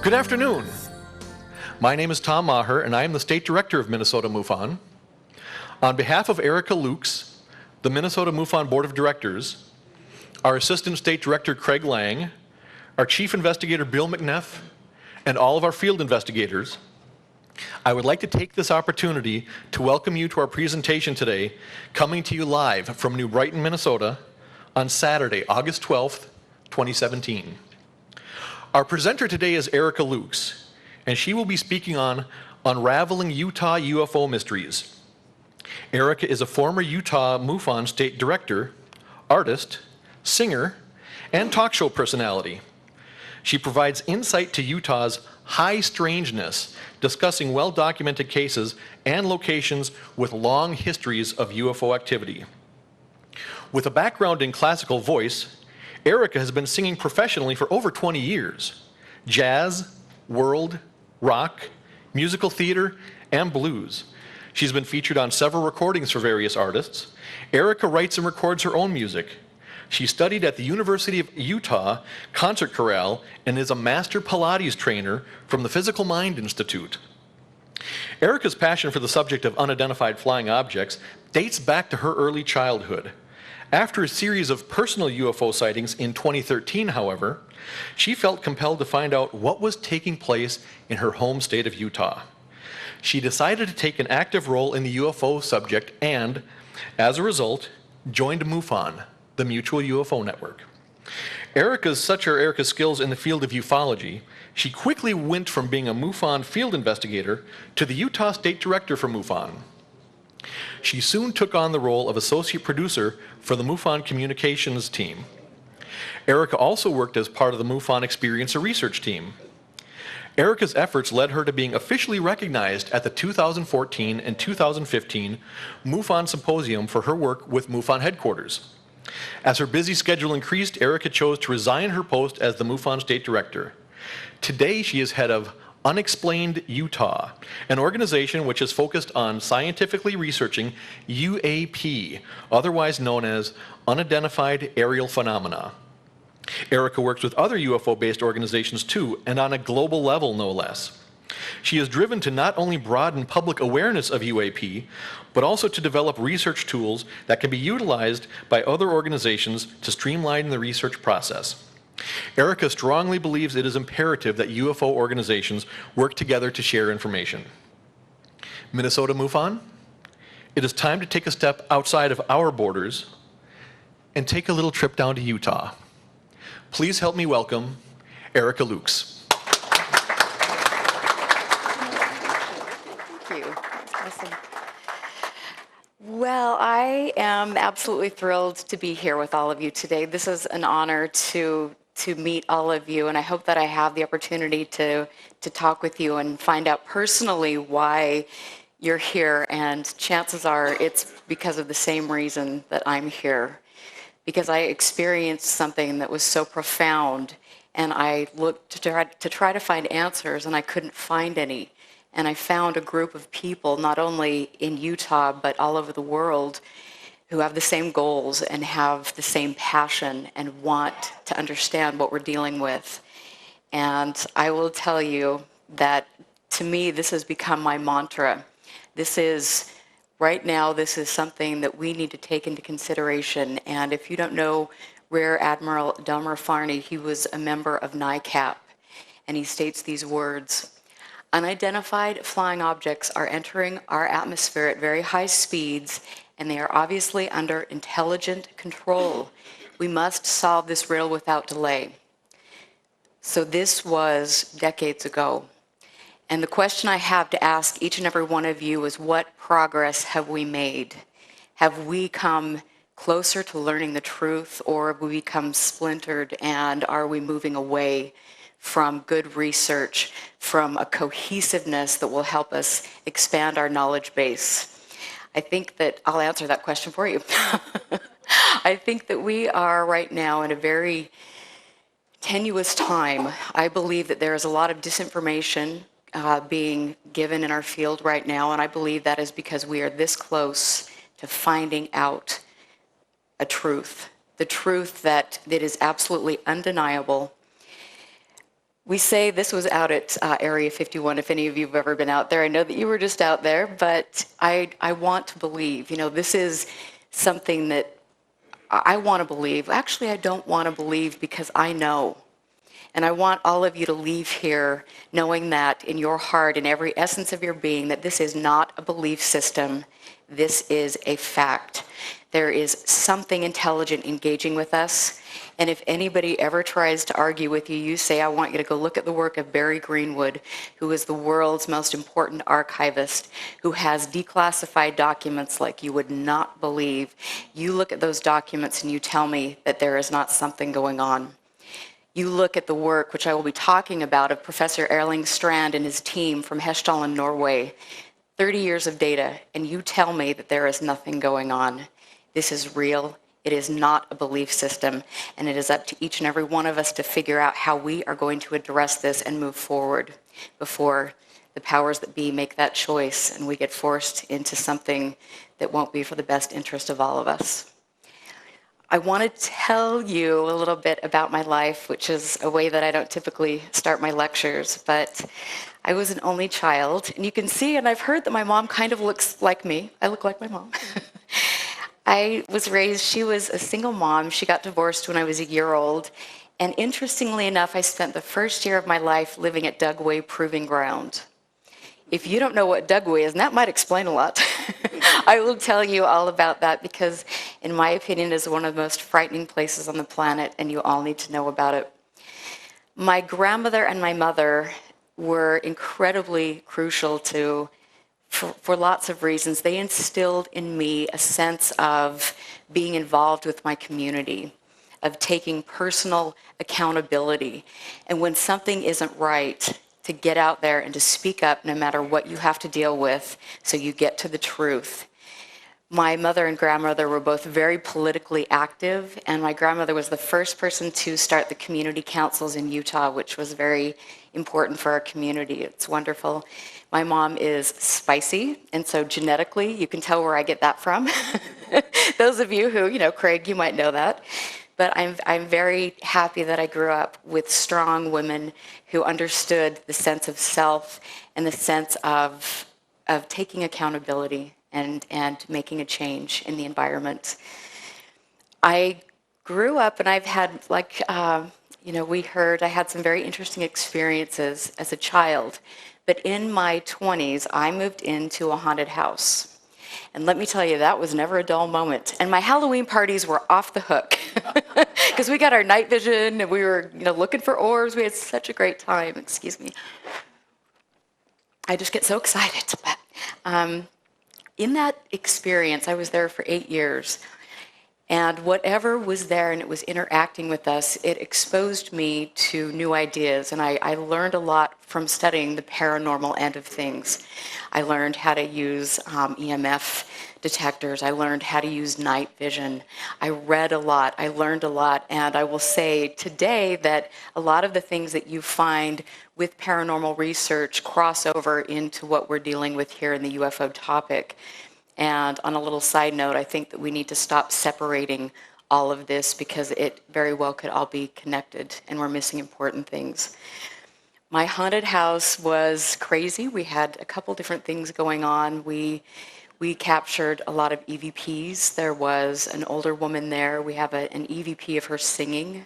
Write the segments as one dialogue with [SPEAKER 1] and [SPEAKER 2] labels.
[SPEAKER 1] Good afternoon. My name is Tom Maher, and I am the State Director of Minnesota MUFON. On behalf of Erica Lukes, the Minnesota MUFON Board of Directors, our Assistant State Director Craig Lang, our Chief Investigator Bill McNeff, and all of our field investigators, I would like to take this opportunity to welcome you to our presentation today, coming to you live from New Brighton, Minnesota, on Saturday, August 12th, 2017. Our presenter today is Erica Lukes, and she will be speaking on Unraveling Utah UFO Mysteries. Erica is a former Utah MUFON State Director, artist, singer, and talk show personality. She provides insight to Utah's high strangeness, discussing well-documented cases and locations with long histories of UFO activity. With a background in classical voice, Erica has been singing professionally for over 20 years. Jazz, world, rock, musical theater, and blues. She's been featured on several recordings for various artists. Erica writes and records her own music. She studied at the University of Utah Concert Chorale and is a master Pilates trainer from the Physical Mind Institute. Erica's passion for the subject of unidentified flying objects dates back to her early childhood. After a series of personal UFO sightings in 2013, however, she felt compelled to find out what was taking place in her home state of Utah. She decided to take an active role in the UFO subject and, as a result, joined MUFON, the Mutual UFO Network. Such are Erica's skills in the field of ufology, she quickly went from being a MUFON field investigator to the Utah State Director for MUFON. She soon took on the role of associate producer for the MUFON communications team. Erica also worked as part of the MUFON Experiencer research team. Erica's efforts led her to being officially recognized at the 2014 and 2015 MUFON Symposium for her work with MUFON headquarters. As her busy schedule increased, Erica chose to resign her post as the MUFON State Director. Today, she is head of Unexplained Utah, an organization which is focused on scientifically researching UAP, otherwise known as Unidentified Aerial Phenomena. Erica works with other UFO-based organizations too, and on a global level no less. She is driven to not only broaden public awareness of UAP, but also to develop research tools that can be utilized by other organizations to streamline the research process. Erica strongly believes it is imperative that UFO organizations work together to share information. Minnesota MUFON, it is time to take a step outside of our borders and take a little trip down to Utah. Please help me welcome Erica Lukes.
[SPEAKER 2] Thank you. Awesome. Well, I am absolutely thrilled to be here with all of you today. This is an honor to meet all of you, and I hope that I have the opportunity to talk with you and find out personally why you're here, and chances are it's because of the same reason that I'm here. Because I experienced something that was so profound, and I looked to try to find answers, and I couldn't find any. And I found a group of people, not only in Utah, but all over the world, who have the same goals and have the same passion and want to understand what we're dealing with. And I will tell you that, to me, this has become my mantra. Right now, this is something that we need to take into consideration. And if you don't know Rear Admiral Delmer Farney, he was a member of NICAP, and he states these words: "Unidentified flying objects are entering our atmosphere at very high speeds, and they are obviously under intelligent control. We must solve this riddle without delay." So this was decades ago. And the question I have to ask each and every one of you is, what progress have we made? Have we come closer to learning the truth, or have we become splintered, and are we moving away from good research, from a cohesiveness that will help us expand our knowledge base? I think that I'll answer that question for you. I think that we are right now in a very tenuous time. I believe that there is a lot of disinformation being given in our field right now, and I believe that is because we are this close to finding out a truth, the truth that is absolutely undeniable. We say this was out at Area 51, if any of you have ever been out there. I know that you were just out there, but I want to believe, this is something that I want to believe. Actually, I don't want to believe because I know. And I want all of you to leave here knowing that in your heart, in every essence of your being, that this is not a belief system. This is a fact. There is something intelligent engaging with us. And if anybody ever tries to argue with you, you say, I want you to go look at the work of Barry Greenwood, who is the world's most important archivist, who has declassified documents like you would not believe. You look at those documents and you tell me that there is not something going on. You look at the work, which I will be talking about, of Professor Erling Strand and his team from Hesdal in Norway, 30 years of data, and you tell me that there is nothing going on. This is real. It is not a belief system, and it is up to each and every one of us to figure out how we are going to address this and move forward before the powers that be make that choice and we get forced into something that won't be for the best interest of all of us. I want to tell you a little bit about my life, which is a way that I don't typically start my lectures, but I was an only child, and you can see, and I've heard that my mom kind of looks like me. I look like my mom. I was raised, she was a single mom. She got divorced when I was a year old, and interestingly enough, I spent the first year of my life living at Dugway Proving Ground. If you don't know what Dugway is, and that might explain a lot, I will tell you all about that because, in my opinion, it is one of the most frightening places on the planet, and you all need to know about it. My grandmother and my mother were incredibly crucial for lots of reasons. They instilled in me a sense of being involved with my community, of taking personal accountability. And when something isn't right, to get out there and to speak up no matter what you have to deal with so you get to the truth. My mother and grandmother were both very politically active, and my grandmother was the first person to start the community councils in Utah, which was very important for our community. It's wonderful. My mom is spicy, and so genetically, you can tell where I get that from. Those of you who, Craig, you might know that. But I'm very happy that I grew up with strong women who understood the sense of self and the sense of taking accountability and making a change in the environment. I grew up and I've had, I had some very interesting experiences as a child. But in my 20s, I moved into a haunted house. And let me tell you, that was never a dull moment. And my Halloween parties were off the hook because we got our night vision and we were, looking for orbs. We had such a great time. Excuse me. I just get so excited. But in that experience, I was there for 8 years. And whatever was there and it was interacting with us, it exposed me to new ideas. And I learned a lot from studying the paranormal end of things. I learned how to use EMF detectors. I learned how to use night vision. I read a lot. I learned a lot. And I will say today that a lot of the things that you find with paranormal research cross over into what we're dealing with here in the UFO topic. And on a little side note, I think that we need to stop separating all of this because it very well could all be connected and we're missing important things. My haunted house was crazy. We had a couple different things going on. We captured a lot of EVPs. There was an older woman there. We have an EVP of her singing.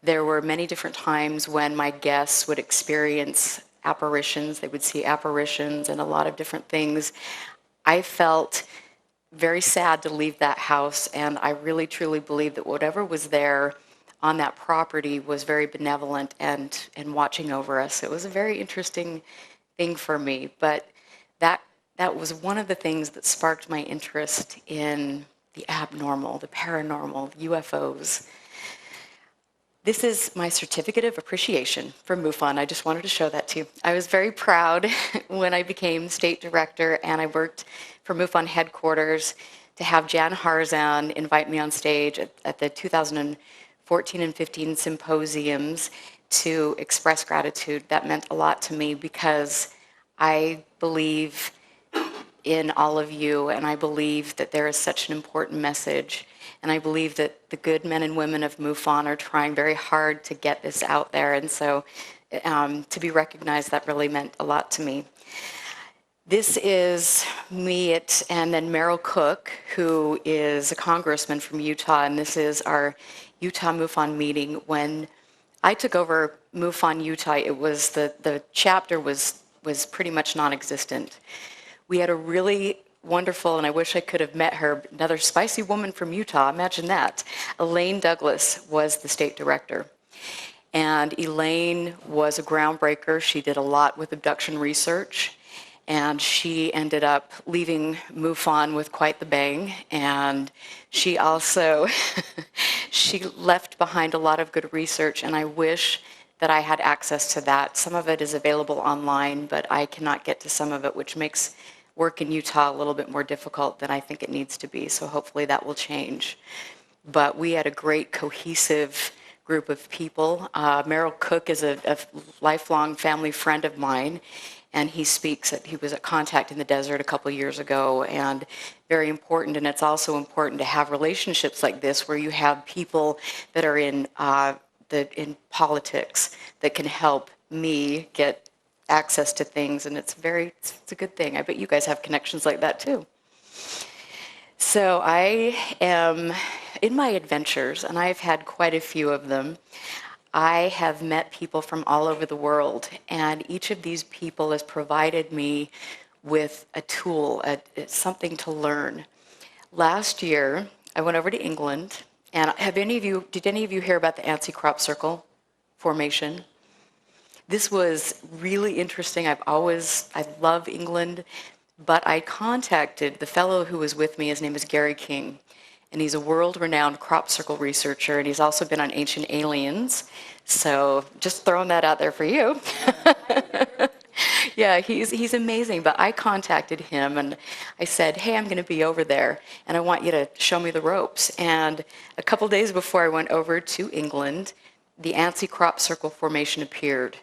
[SPEAKER 2] There were many different times when my guests would experience apparitions. They would see apparitions and a lot of different things. I felt very sad to leave that house, and I really truly believe that whatever was there on that property was very benevolent and watching over us. It was a very interesting thing for me, but that was one of the things that sparked my interest in the abnormal, the paranormal, UFOs. This is my certificate of appreciation from MUFON. I just wanted to show that to you. I was very proud when I became state director and I worked for MUFON headquarters to have Jan Harzan invite me on stage at the 2014 and 15 symposiums to express gratitude. That meant a lot to me because I believe in all of you, and I believe that there is such an important message. And I believe that the good men and women of MUFON are trying very hard to get this out there. And so to be recognized, that really meant a lot to me. This is me and then Merrill Cook, who is a congressman from Utah, and this is our Utah MUFON meeting. When I took over MUFON Utah, it was the chapter was pretty much non-existent. We had a really wonderful, and I wish I could have met her, another spicy woman from Utah, imagine that. Elaine Douglas was the state director. And Elaine was a groundbreaker. She did a lot with abduction research. And she ended up leaving MUFON with quite the bang. And she also, she left behind a lot of good research, and I wish that I had access to that. Some of it is available online, but I cannot get to some of it, which makes work in Utah a little bit more difficult than I think it needs to be. So hopefully that will change. But we had a great cohesive group of people. Merrill Cook is a lifelong family friend of mine, and he speaks that he was at Contact in the Desert a couple years ago, and very important. And it's also important to have relationships like this where you have people that are in politics that can help me get access to things, and it's a good thing. I bet you guys have connections like that too. So I am in my adventures, and I've had quite a few of them. I have met people from all over the world, and each of these people has provided me with a tool, something to learn. Last year, I went over to England, and did any of you hear about the Ansi crop circle formation? This was really interesting. I love England, but I contacted the fellow who was with me. His name is Gary King, and he's a world-renowned crop circle researcher, and he's also been on Ancient Aliens. So just throwing that out there for you. Yeah, he's amazing. But I contacted him, and I said, hey, I'm going to be over there, and I want you to show me the ropes. And a couple days before I went over to England, the Ansi crop circle formation appeared.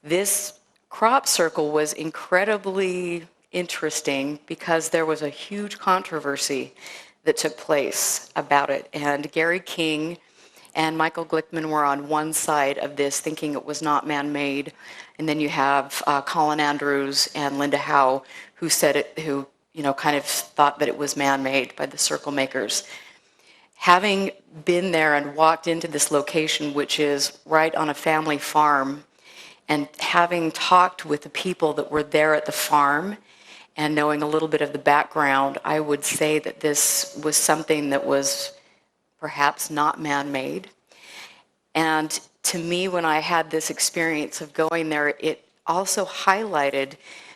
[SPEAKER 2] This crop circle was incredibly interesting because there was a huge controversy that took place about it. And Gary King and Michael Glickman were on one side of this, thinking it was not man-made. And then you have Colin Andrews and Linda Howe, who kind of thought that it was man-made by the circle makers. Having been there and walked into this location, which is right on a family farm, and having talked with the people that were there at the farm and knowing a little bit of the background, I would say that this was something that was perhaps not man-made. And to me, when I had this experience of going there, it also highlighted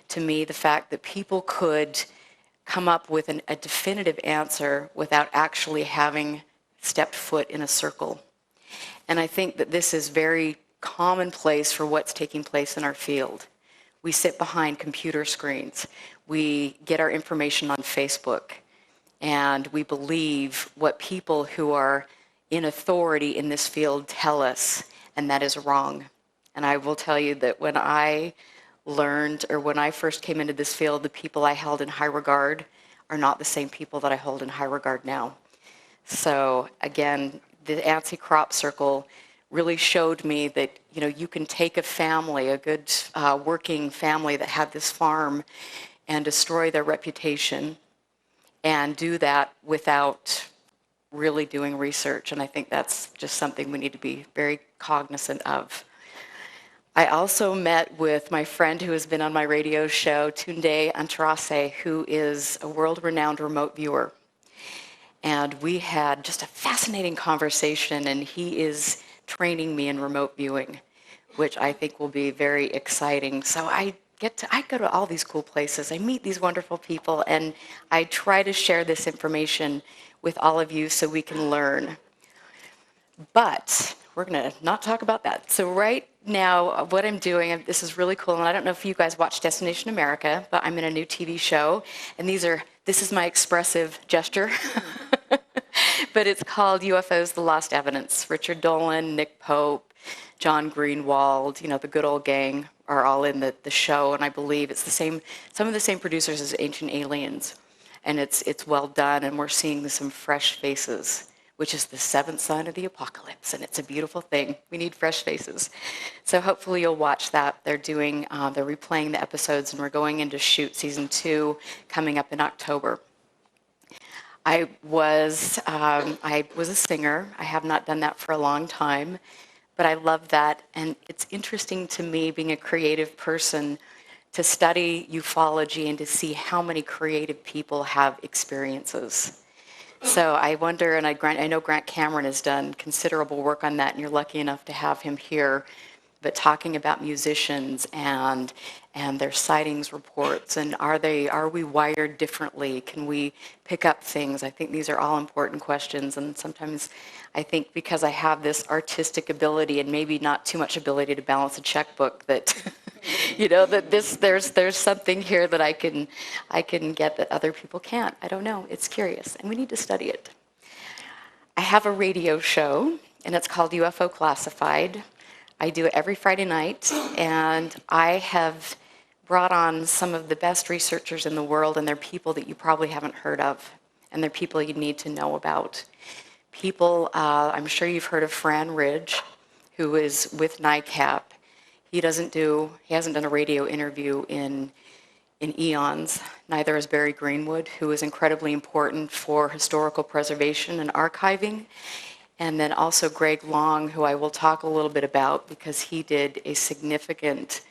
[SPEAKER 2] to me the fact that people could come up with a definitive answer without actually having stepped foot in a circle. And I think that this is very commonplace for what's taking place in our field. We sit behind computer screens. We get our information on Facebook, and we believe what people who are in authority in this field tell us, and that is wrong. And I will tell you that when I first came into this field, the people I held in high regard are not the same people that I hold in high regard now. So again, the Ansi crop circle really showed me that you can take a family, a good working family that had this farm, and destroy their reputation, and do that without really doing research. And I think that's just something we need to be very cognizant of. I also met with my friend who has been on my radio show, Tunde Antarase, who is a world-renowned remote viewer. And we had just a fascinating conversation, and he is training me in remote viewing, which I think will be very exciting. So I go to all these cool places. I meet these wonderful people, and I try to share this information with all of you so we can learn. But we're going to not talk about that. So right now, what I'm doing, this is really cool, and I don't know if you guys watch Destination America, but I'm in a new TV show, and this is my expressive gesture. But it's called UFOs, The Lost Evidence. Richard Dolan, Nick Pope, John Greenwald, the good old gang are all in the show, and I believe it's some of the same producers as Ancient Aliens. And it's well done, and we're seeing some fresh faces, which is the seventh sign of the apocalypse, and it's a beautiful thing. We need fresh faces. So hopefully you'll watch that. They're replaying the episodes, and we're going into shoot season 2 coming up in October. I was a singer. I have not done that for a long time, but I love that. And it's interesting to me, being a creative person, to study ufology and to see how many creative people have experiences. So I wonder, and I know Grant Cameron has done considerable work on that, and you're lucky enough to have him here, but talking about musicians and their sightings reports, and are we wired differently? Can we pick up things? I think these are all important questions, and sometimes I think because I have this artistic ability and maybe not too much ability to balance a checkbook, that that there's something here that I can get that other people can't. I don't know. It's curious, and we need to study it. I have a radio show, and it's called UFO Classified. I do it every Friday night, and I have brought on some of the best researchers in the world, and they're people that you probably haven't heard of, and they're people you need to know about. People, I'm sure you've heard of Fran Ridge, who is with NICAP. He hasn't done a radio interview in eons. Neither is Barry Greenwood, who is incredibly important for historical preservation and archiving. And then also Greg Long, who I will talk a little bit about because he did a significant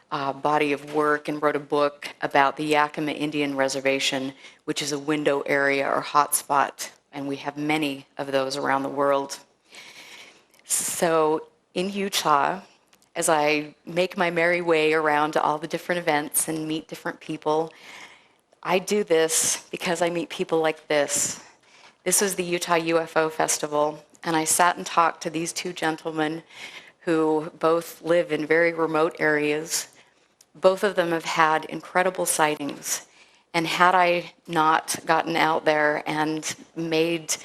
[SPEAKER 2] body of work and wrote a book about the Yakima Indian Reservation, which is a window area or hotspot, and we have many of those around the world. So in Utah, as I make my merry way around to all the different events and meet different people, I do this because I meet people like this. This was the Utah UFO Festival, and I sat and talked to these two gentlemen who both live in very remote areas. Both of them have had incredible sightings, and had I not gotten out there and made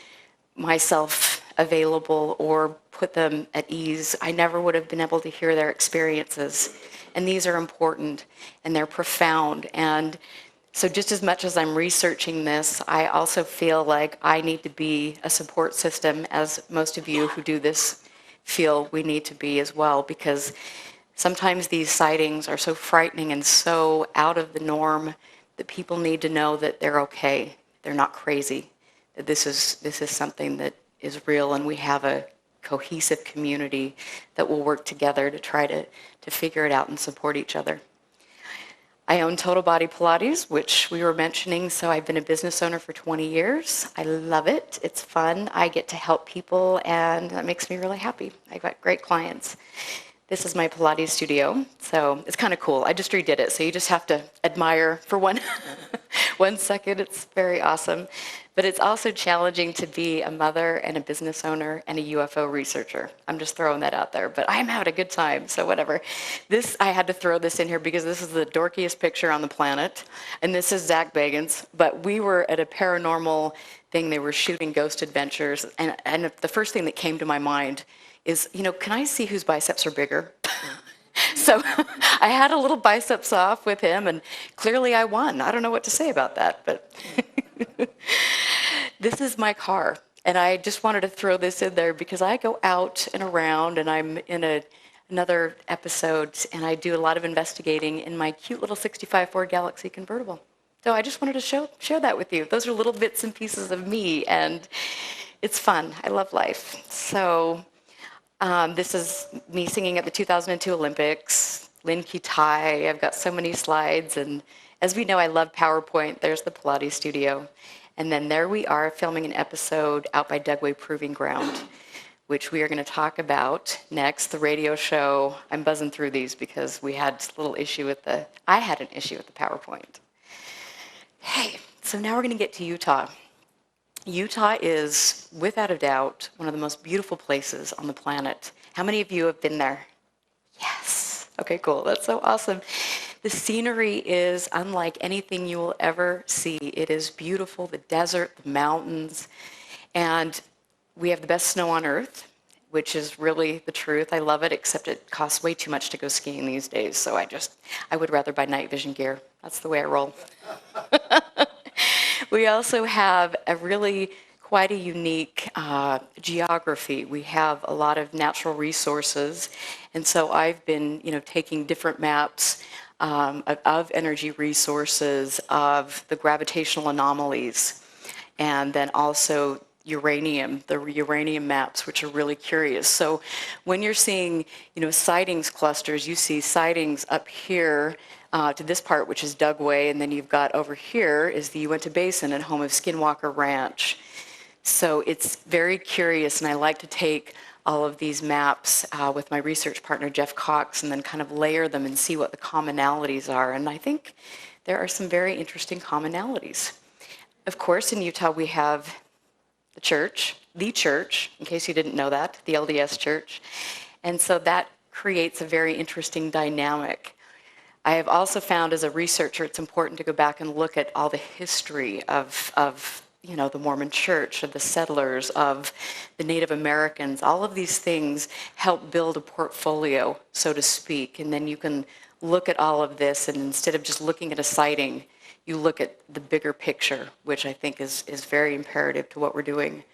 [SPEAKER 2] myself available or put them at ease, I never would have been able to hear their experiences. And these are important, and they're profound. And so just as much as I'm researching this, I also feel like I need to be a support system, as most of you who do this feel we need to be as well, because sometimes these sightings are so frightening and so out of the norm that people need to know that they're okay, they're not crazy, that this is something that is real, and we have a cohesive community that will work together to try to figure it out and support each other. I own Total Body Pilates, which we were mentioning, so I've been a business owner for 20 years. I love it. It's fun. I get to help people, and that makes me really happy. I've got great clients. This is my Pilates studio, so it's kind of cool. I just redid it, so you just have to admire for one second. It's very awesome. But it's also challenging to be a mother and a business owner and a UFO researcher. I'm just throwing that out there, but I'm having a good time, so whatever. I had to throw this in here because this is the dorkiest picture on the planet, and this is Zach Bagans, but we were at a paranormal thing. They were shooting Ghost Adventures, and the first thing that came to my mind is, can I see whose biceps are bigger? So I had a little biceps off with him, and clearly I won. I don't know what to say about that, but this is my car. And I just wanted to throw this in there because I go out and around, and I'm in another episode, and I do a lot of investigating in my cute little 65 Ford Galaxy convertible. So I just wanted to share that with you. Those are little bits and pieces of me, and it's fun. I love life. So this is me singing at the 2002 Olympics, Lin Ki Tai. I've got so many slides, and as we know, I love PowerPoint. There's the Pilates studio. And then there we are filming an episode out by Dugway Proving Ground, which we are going to talk about next, the radio show. I'm buzzing through these because we had a little issue I had an issue with the PowerPoint. Hey, so now we're going to get to Utah. Utah is, without a doubt, one of the most beautiful places on the planet. How many of you have been there? Yes. Okay, cool. That's so awesome. The scenery is unlike anything you will ever see. It is beautiful, the desert, the mountains, and we have the best snow on earth, which is really the truth. I love it, except it costs way too much to go skiing these days, so I would rather buy night vision gear. That's the way I roll. We also have a really quite a unique geography. We have a lot of natural resources, and so I've been, taking different maps of energy resources, of the gravitational anomalies, and then also uranium, the uranium maps, which are really curious. So when you're seeing, sightings clusters, you see sightings up here to this part, which is Dugway, and then you've got over here is the Uinta Basin and home of Skinwalker Ranch. So it's very curious, and I like to take all of these maps with my research partner, Jeff Cox, and then kind of layer them and see what the commonalities are. And I think there are some very interesting commonalities. Of course, in Utah, we have the church, in case you didn't know that, the LDS Church. And so that creates a very interesting dynamic. I have also found as a researcher, it's important to go back and look at all the history of the Mormon Church, of the settlers, of the Native Americans. All of these things help build a portfolio, so to speak. And then you can look at all of this, and instead of just looking at a sighting, you look at the bigger picture, which I think is very imperative to what we're doing.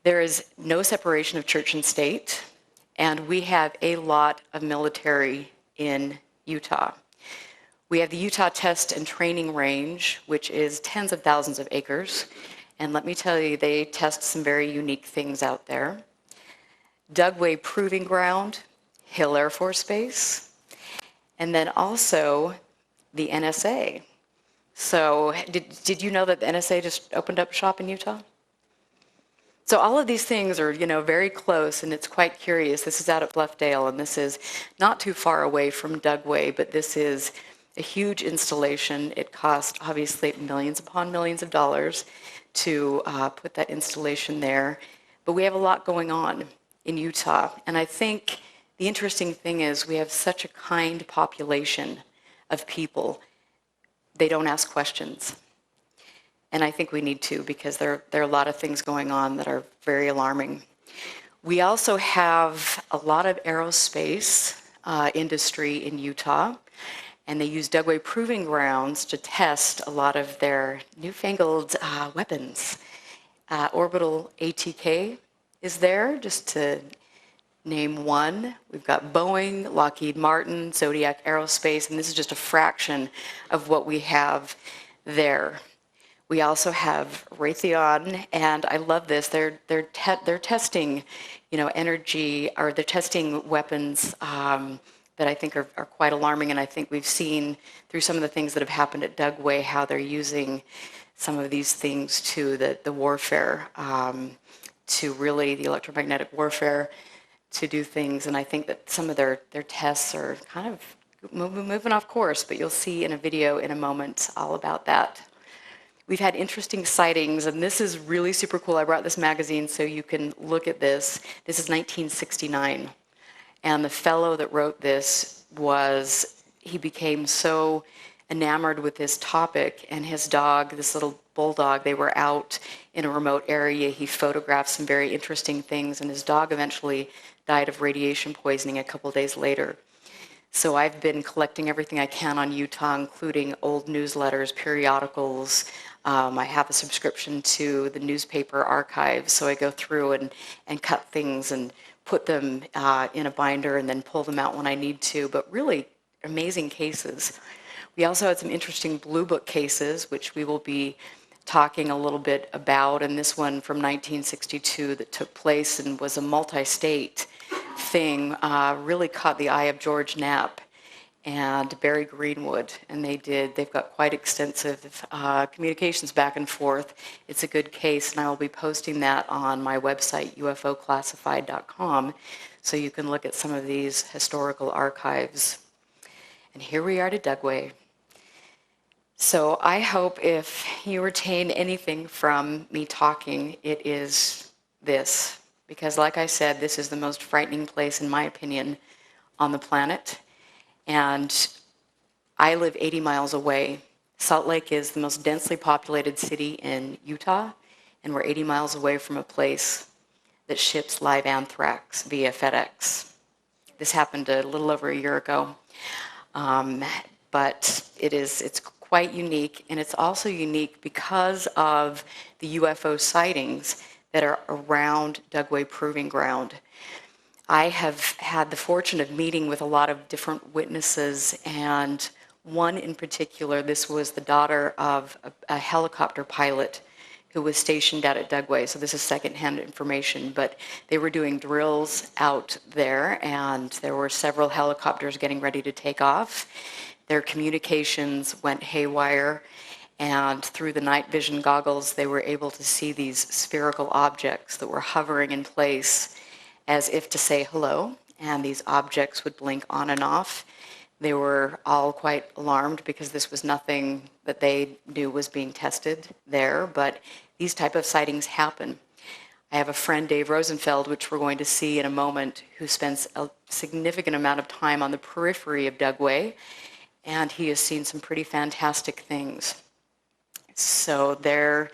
[SPEAKER 2] There is no separation of church and state, and we have a lot of military in Utah. We have the Utah Test and Training Range, which is tens of thousands of acres. And let me tell you, they test some very unique things out there. Dugway Proving Ground, Hill Air Force Base, and then also the NSA. So did you know that the NSA just opened up shop in Utah? So all of these things are, very close, and it's quite curious. This is out at Bluffdale, and this is not too far away from Dugway, but this is a huge installation. It cost, obviously, millions upon millions of dollars to put that installation there. But we have a lot going on in Utah, and I think the interesting thing is we have such a kind population of people. They don't ask questions. And I think we need to, because there are a lot of things going on that are very alarming. We also have a lot of aerospace industry in Utah, and they use Dugway Proving Grounds to test a lot of their newfangled weapons. Orbital ATK is there, just to name one. We've got Boeing, Lockheed Martin, Zodiac Aerospace, and this is just a fraction of what we have there. We also have Raytheon, and I love this. They're testing, energy, or they're testing weapons that I think are quite alarming. And I think we've seen through some of the things that have happened at Dugway how they're using some of these things to the warfare, to really the electromagnetic warfare, to do things. And I think that some of their tests are kind of moving off course. But you'll see in a video in a moment all about that. We've had interesting sightings, and this is really super cool. I brought this magazine so you can look at this. This is 1969, and the fellow that wrote this he became so enamored with this topic, and his dog, this little bulldog, they were out in a remote area. He photographed some very interesting things, and his dog eventually died of radiation poisoning a couple days later. So I've been collecting everything I can on Utah, including old newsletters, periodicals. I have a subscription to the newspaper archives, so I go through and cut things and put them in a binder and then pull them out when I need to, but really amazing cases. We also had some interesting Blue Book cases, which we will be talking a little bit about, and this one from 1962 that took place and was a multi-state thing, really caught the eye of George Knapp and Barry Greenwood, and they've got quite extensive communications back and forth. It's a good case, and I will be posting that on my website, ufoclassified.com, so you can look at some of these historical archives. And here we are to Dugway. So I hope if you retain anything from me talking, it is this. Because like I said, this is the most frightening place, in my opinion, on the planet. And I live 80 miles away. Salt Lake is the most densely populated city in Utah, and we're 80 miles away from a place that ships live anthrax via FedEx. This happened a little over a year ago. But it's quite unique, and it's also unique because of the UFO sightings that are around Dugway Proving Ground. I have had the fortune of meeting with a lot of different witnesses, and one in particular, this was the daughter of a helicopter pilot who was stationed out at Dugway. So this is secondhand information, but they were doing drills out there, and there were several helicopters getting ready to take off. Their communications went haywire, and through the night vision goggles, they were able to see these spherical objects that were hovering in place as if to say hello, and these objects would blink on and off. They were all quite alarmed because this was nothing that they knew was being tested there, but these type of sightings happen. I have a friend, Dave Rosenfeld, which we're going to see in a moment, who spends a significant amount of time on the periphery of Dugway, and he has seen some pretty fantastic things. So there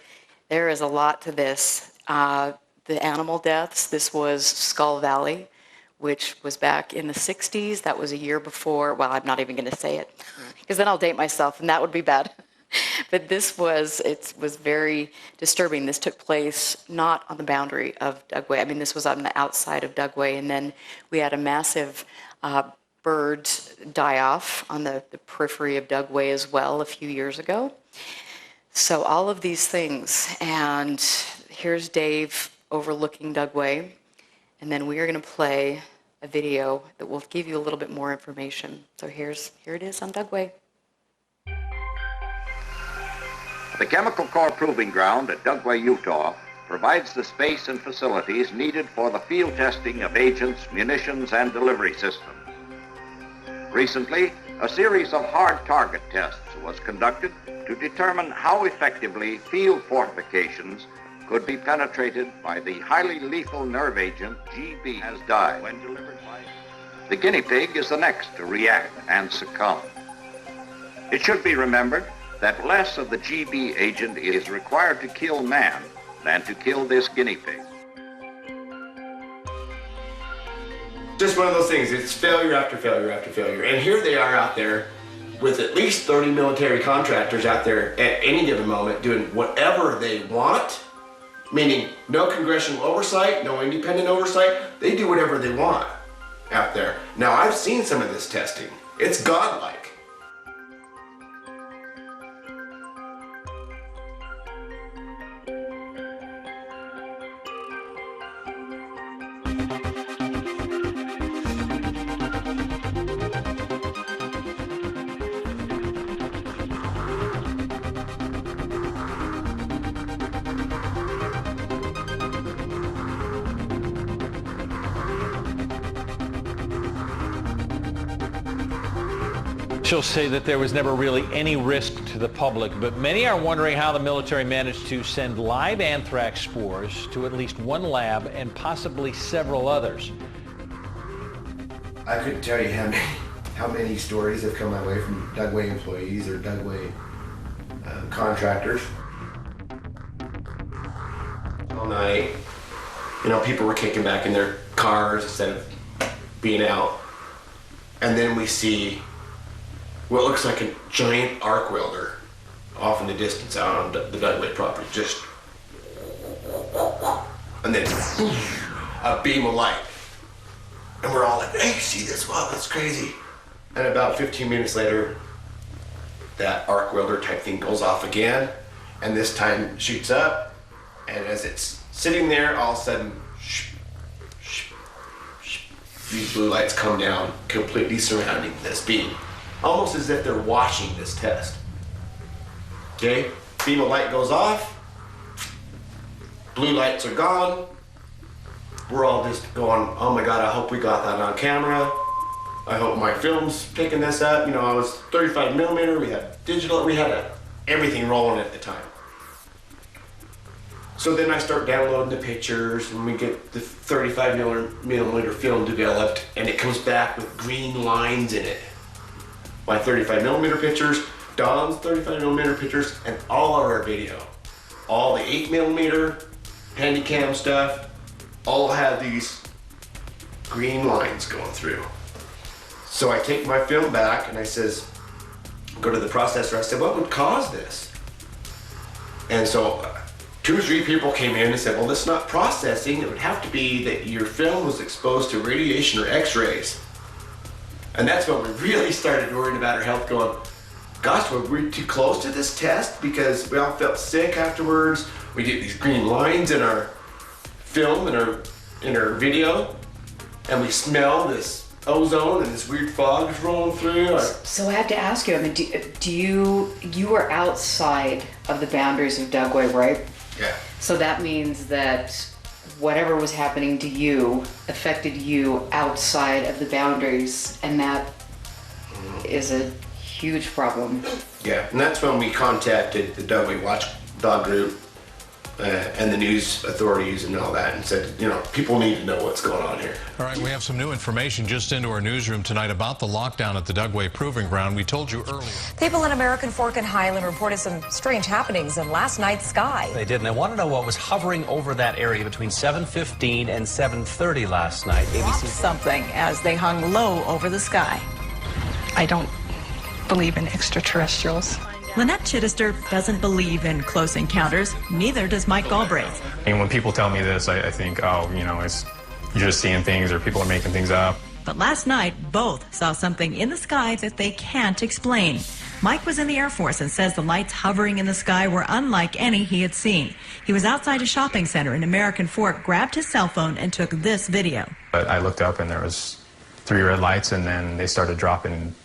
[SPEAKER 2] is a lot to this. The animal deaths, this was Skull Valley, which was back in the 60s. That was a year before, well, I'm not even going to say it, because then I'll date myself, and that would be bad. But it was very disturbing. This took place not on the boundary of Dugway. I mean, this was on the outside of Dugway, and then we had a massive bird die-off on the periphery of Dugway as well a few years ago. So all of these things, and here's Dave overlooking Dugway, and then we are going to play a video that will give you a little bit more information. So here it is on Dugway.
[SPEAKER 3] The Chemical Corps Proving Ground at Dugway, Utah, provides the space and facilities needed for the field testing of agents, munitions, and delivery systems. Recently, a series of hard target tests was conducted to determine how effectively field fortifications could be penetrated by the highly lethal nerve agent GB has died when delivered by. The guinea pig is the next to react and succumb. It should be remembered that less of the GB agent is required to kill man than to kill this guinea pig.
[SPEAKER 4] Just one of those things, it's failure after failure after failure. And here they are out there with at least 30 military contractors out there at any given moment doing whatever they want, meaning no congressional oversight, no independent oversight. They do whatever they want out there. Now, I've seen some of this testing. It's godlike.
[SPEAKER 5] She'll say that there was never really any risk to the public, but many are wondering how the military managed to send live anthrax spores to at least one lab and possibly several others.
[SPEAKER 4] I couldn't tell you how many stories have come my way from Dugway employees or Dugway contractors. All night, people were kicking back in their cars instead of being out. And then we see what looks like a giant arc welder off in the distance out on the Dugway property, just, and then a beam of light. And we're all like, hey, see this? Wow, that's crazy. And about 15 minutes later, that arc welder type thing goes off again, and this time shoots up, and as it's sitting there, all of a sudden, these blue lights come down, completely surrounding this beam. Almost as if they're watching this test. Okay, beam of light goes off, blue lights are gone, we're all just going, oh my God, I hope we got that on camera. I hope my film's picking this up. I was 35 millimeter, we had digital, we had everything rolling at the time. So then I start downloading the pictures, and we get the 35 millimeter film developed, and it comes back with green lines in it. My 35 millimeter pictures, Don's 35 millimeter pictures, and all of our video. All the 8 millimeter Handycam stuff, all have these green lines going through. So I take my film back and I says, go to the processor. I said, what would cause this? And so 2 or 3 people came in and said, well, it's not processing. It would have to be that your film was exposed to radiation or x-rays. And that's when we really started worrying about our health, going, gosh, were we too close to this test? Because we all felt sick afterwards. We get these green lines in our film, in our video, and we smell this ozone and this weird fog is rolling through.
[SPEAKER 2] So I have to ask you, I mean, do you were outside of the boundaries of Dugway, right?
[SPEAKER 4] Yeah.
[SPEAKER 2] So that means that whatever was happening to you affected you outside of the boundaries, and that is a huge problem.
[SPEAKER 4] Yeah, and that's when we contacted the Dugway Watchdog Group and the news authorities and all that, and said, you know, people need to know what's going on here.
[SPEAKER 6] All right, we have some new information just into our newsroom tonight about the lockdown at the Dugway Proving Ground. We told you earlier.
[SPEAKER 7] People in American Fork and Highland reported some strange happenings in last night's sky.
[SPEAKER 8] They did, and they want to know what was hovering over that area between 7:15 and 7:30 last night. ABC
[SPEAKER 9] Something as they hung low over the sky.
[SPEAKER 10] I don't believe in extraterrestrials.
[SPEAKER 11] Lynette Chittister doesn't believe in close encounters. Neither does Mike Galbraith.
[SPEAKER 12] And when people tell me this, I think, oh, you know, you're just seeing things or people are making things up.
[SPEAKER 11] But last night, both saw something in the sky that they can't explain. Mike was in the Air Force and says the lights hovering in the sky were unlike any he had seen. He was outside a shopping center in American Fork, grabbed his cell phone, and took this video.
[SPEAKER 12] But I looked up and there was 3 red lights, and then they started dropping.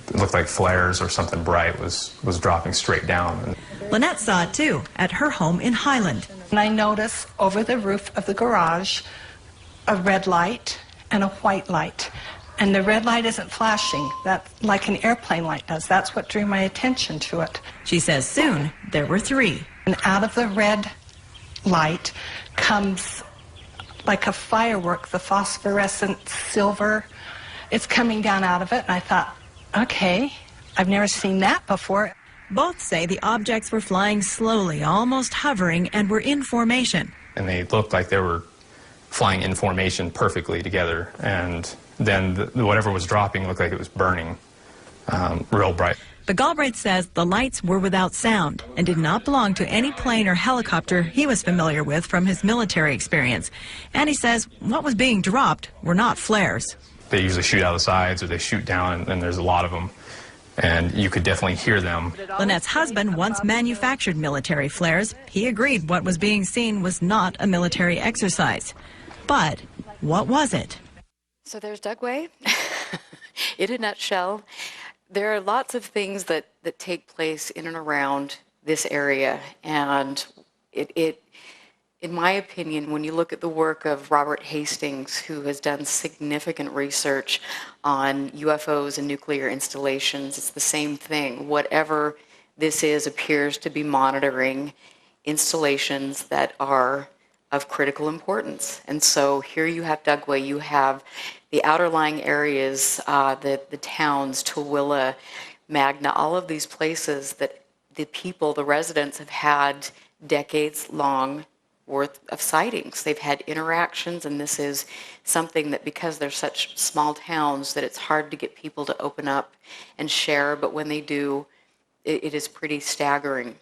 [SPEAKER 12] It looked like flares or something bright was dropping straight down.
[SPEAKER 11] Lynette saw it too at her home in Highland.
[SPEAKER 10] And I noticed over the roof of the garage a red light and a white light. And the red light isn't flashing, that's like an airplane light does. That's what drew my attention to it.
[SPEAKER 11] She says soon there were 3.
[SPEAKER 10] And out of the red light comes like a firework, the phosphorescent silver. It's coming down out of it, and I thought, okay, I've never seen that before.
[SPEAKER 11] Both say the objects were flying slowly, almost hovering, and were in formation.
[SPEAKER 12] And they looked like they were flying in formation perfectly together. And then whatever was dropping looked like it was burning real bright.
[SPEAKER 11] But Galbraith says the lights were without sound and did not belong to any plane or helicopter he was familiar with from his military experience. And he says what was being dropped were not flares.
[SPEAKER 12] They usually shoot out of the sides or they shoot down, and there's a lot of them. And you could definitely hear them.
[SPEAKER 11] Lynette's husband once manufactured military flares. He agreed what was being seen was not a military exercise. But what was it?
[SPEAKER 2] So there's Dugway. In a nutshell, there are lots of things that take place in and around this area. And it in my opinion, when you look at the work of Robert Hastings, who has done significant research on UFOs and nuclear installations, it's the same thing. Whatever this is appears to be monitoring installations that are of critical importance. And so here you have Dugway, you have the outerlying areas, the towns, Tooele, Magna, all of these places that the people, the residents have had decades-long worth of sightings. They've had interactions, and this is something that, because they're such small towns, that it's hard to get people to open up and share, but when they do, it is pretty staggering.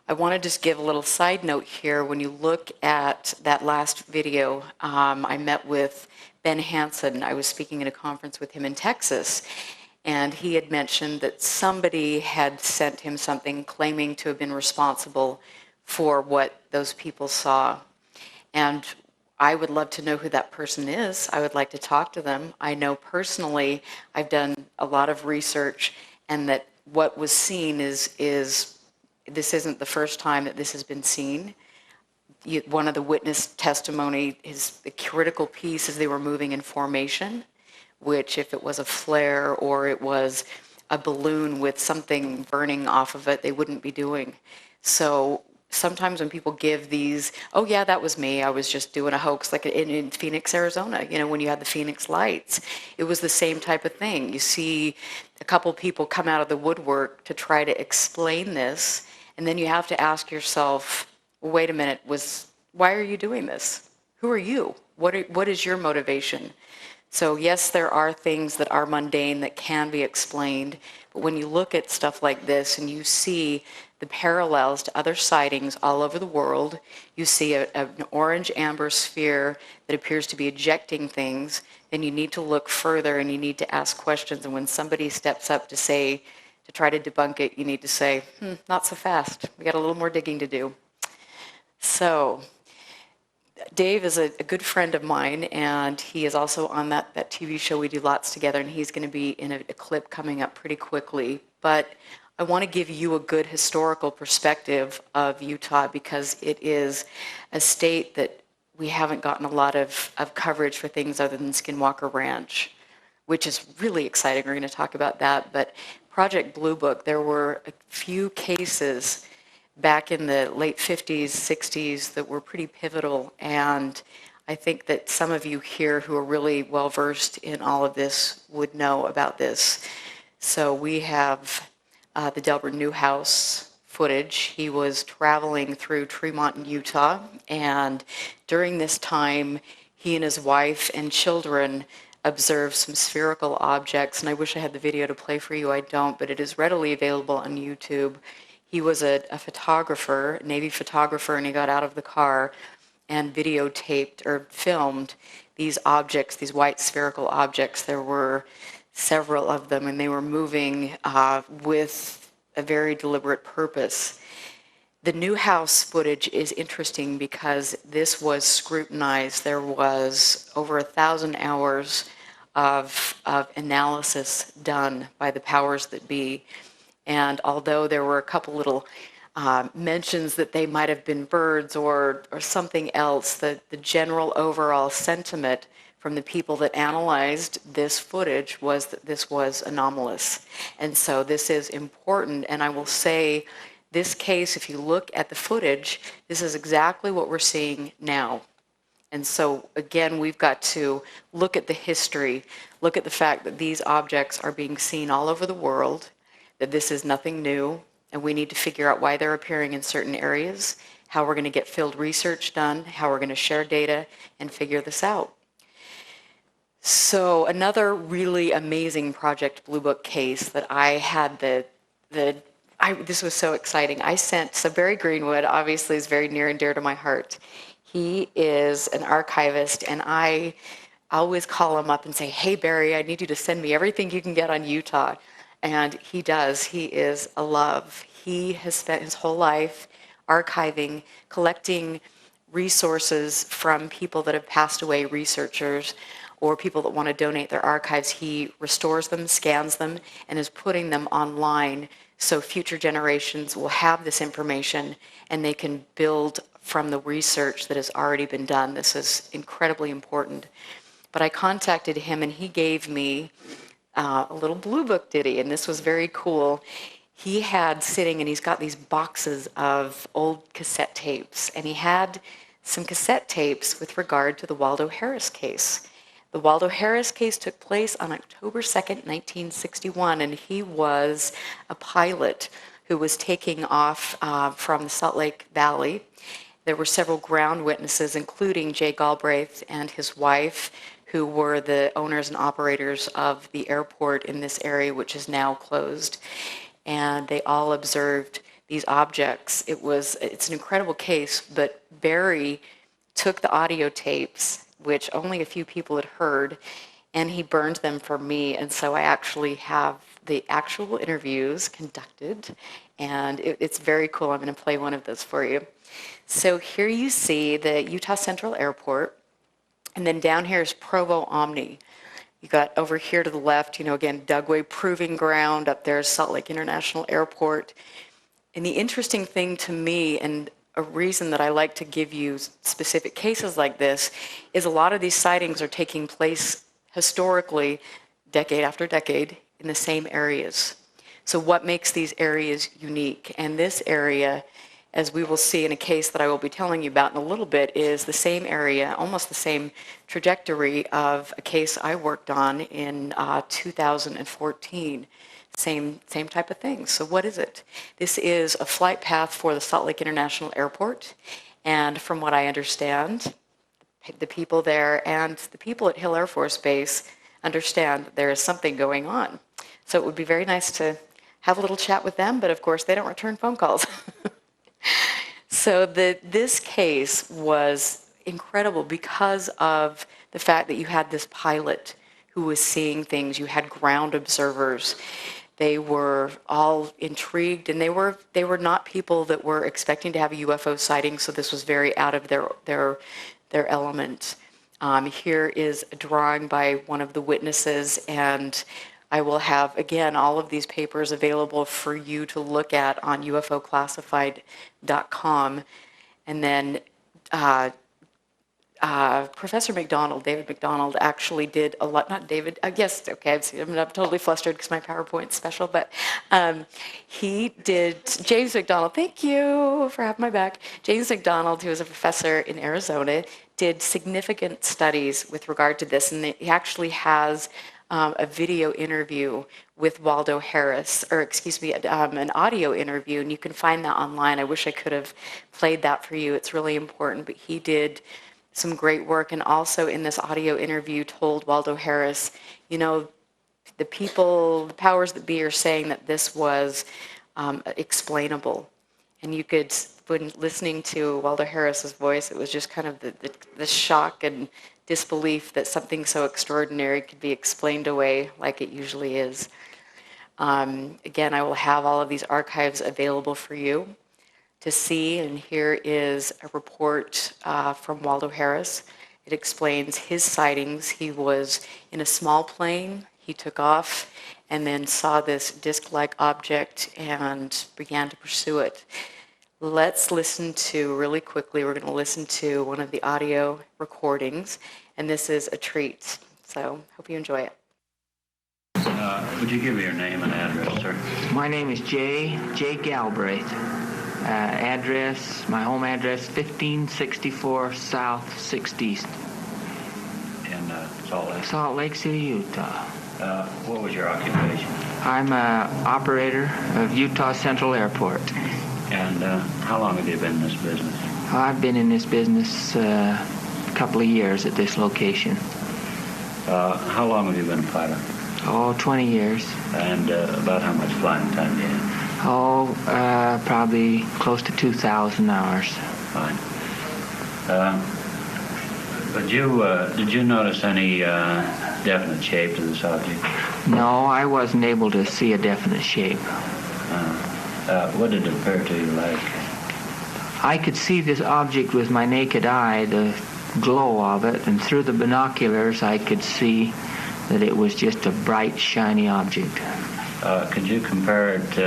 [SPEAKER 2] I want to just give a little side note here. When you look at that last video, I met with Ben Hansen. I was speaking at a conference with him in Texas, and he had mentioned that somebody had sent him something claiming to have been responsible for what those people saw. And I would love to know who that person is. I would like to talk to them. I know personally, I've done a lot of research, and that what was seen is this isn't the first time that this has been seen. One of the witness testimony is the critical piece is they were moving in formation, which if it was a flare or it was a balloon with something burning off of it, they wouldn't be doing. So sometimes when people give these, oh yeah, that was me, I was just doing a hoax, like in Phoenix, Arizona, you know, when you had the Phoenix lights, it was the same type of thing. You see a couple people come out of the woodwork to try to explain this, and then you have to ask yourself, well, wait a minute, why are you doing this? Who are you? What is your motivation? So yes, there are things that are mundane that can be explained, but when you look at stuff like this and you see the parallels to other sightings all over the world, you see an orange amber sphere that appears to be ejecting things, then you need to look further and you need to ask questions. And when somebody steps up to try to debunk it, you need to say, not so fast. We got a little more digging to do. So Dave is a good friend of mine, and he is also on that TV show. We do lots together, and he's going to be in a clip coming up pretty quickly. But I want to give you a good historical perspective of Utah because it is a state that we haven't gotten a lot of coverage for things other than Skinwalker Ranch, which is really exciting. We're going to talk about that. But Project Blue Book, there were a few cases back in the late 50s, 60s that were pretty pivotal. And I think that some of you here who are really well versed in all of this would know about this. So we have the Delbert Newhouse footage. He was traveling through Tremont, Utah, and during this time, he and his wife and children observed some spherical objects, and I wish I had the video to play for you. I don't, but it is readily available on YouTube. He was a photographer, Navy photographer, and he got out of the car and videotaped or filmed these objects, these white spherical objects. There were several of them, and they were moving with a very deliberate purpose. The Newhouse footage is interesting because this was scrutinized. There was over 1,000 hours of analysis done by the powers that be. And although there were a couple little mentions that they might have been birds or something else, the general overall sentiment from the people that analyzed this footage was that this was anomalous. And so this is important. And I will say, this case, if you look at the footage, this is exactly what we're seeing now. And so, again, we've got to look at the history, look at the fact that these objects are being seen all over the world, that this is nothing new, and we need to figure out why they're appearing in certain areas, how we're going to get field research done, how we're going to share data, and figure this out. So another really amazing Project Blue Book case that I had this was so exciting. So Barry Greenwood obviously is very near and dear to my heart. He is an archivist, and I always call him up and say, hey, Barry, I need you to send me everything you can get on Utah. And he does. He is a love. He has spent his whole life archiving, collecting resources from people that have passed away, researchers, or people that want to donate their archives. He restores them, scans them, and is putting them online so future generations will have this information and they can build from the research that has already been done. This is incredibly important. But I contacted him and he gave me a little blue book ditty, and this was very cool. He had sitting, and he's got these boxes of old cassette tapes, and he had some cassette tapes with regard to the Waldo Harris case. The Waldo Harris case took place on October 2nd, 1961, and he was a pilot who was taking off from the Salt Lake Valley. There were several ground witnesses, including Jay Galbraith and his wife, who were the owners and operators of the airport in this area, which is now closed. And they all observed these objects. It's an incredible case, but Barry took the audio tapes, which only a few people had heard, and he burned them for me. And so I actually have the actual interviews conducted, and it's very cool. I'm going to play one of those for you. So here you see the Utah Central Airport. And then down here is Provo Omni. You got over here to the left, again, Dugway Proving Ground. Up there is Salt Lake International Airport. And the interesting thing to me, and a reason that I like to give you specific cases like this, is a lot of these sightings are taking place historically, decade after decade, in the same areas. So what makes these areas unique? And this area, as we will see in a case that I will be telling you about in a little bit, is the same area, almost the same trajectory of a case I worked on in 2014. Same type of thing. So what is it? This is a flight path for the Salt Lake International Airport. And from what I understand, the the people there and the people at Hill Air Force Base understand that there is something going on. So it would be very nice to have a little chat with them, but of course they don't return phone calls. So this case was incredible because of the fact that you had this pilot who was seeing things. You had ground observers. They were all intrigued, and they were not people that were expecting to have a UFO sighting, so this was very out of their element. Here is a drawing by one of the witnesses, and I will have, again, all of these papers available for you to look at on UFOclassified.com. And then Professor McDonald, David McDonald, actually did a lot, not David, yes, okay, I'm totally flustered because my PowerPoint's special, but he did, James McDonald, thank you for having my back. James McDonald, who was a professor in Arizona, did significant studies with regard to this, and he actually has a video interview with Waldo Harris, or excuse me, an audio interview, and you can find that online. I wish I could have played that for you. It's really important, but he did some great work, and also in this audio interview told Waldo Harris, you know, the people, the powers that be are saying that this was explainable. And you could, when listening to Waldo Harris's voice, it was just kind of the shock and disbelief that something so extraordinary could be explained away like it usually is. Again, I will have all of these archives available for you to see, and here is a report from Waldo Harris. It explains his sightings. He was in a small plane. He took off and then saw this disc-like object and began to pursue it. Let's listen to, really quickly, we're going to listen to one of the audio recordings, and this is a treat. So hope you enjoy it.
[SPEAKER 13] Would you give me your name and address, sir?
[SPEAKER 14] My name is Jay Galbraith. Address, my home address, 1564 South 6th East.
[SPEAKER 13] In Salt Lake?
[SPEAKER 14] Salt Lake City, Utah.
[SPEAKER 13] What was your occupation?
[SPEAKER 14] I'm an operator of Utah Central Airport.
[SPEAKER 13] And how long have you been in this business?
[SPEAKER 14] I've been in this business a couple of years at this location.
[SPEAKER 13] How long have you been a pilot?
[SPEAKER 14] Oh, 20 years.
[SPEAKER 13] And about how much flying time do you have?
[SPEAKER 14] Oh, probably close to 2,000 hours.
[SPEAKER 13] Fine. But did you notice any definite shape to this object?
[SPEAKER 14] No, I wasn't able to see a definite shape.
[SPEAKER 13] What did it appear to you like?
[SPEAKER 14] I could see this object with my naked eye, the glow of it, and through the binoculars I could see that it was just a bright, shiny object.
[SPEAKER 13] Could you compare it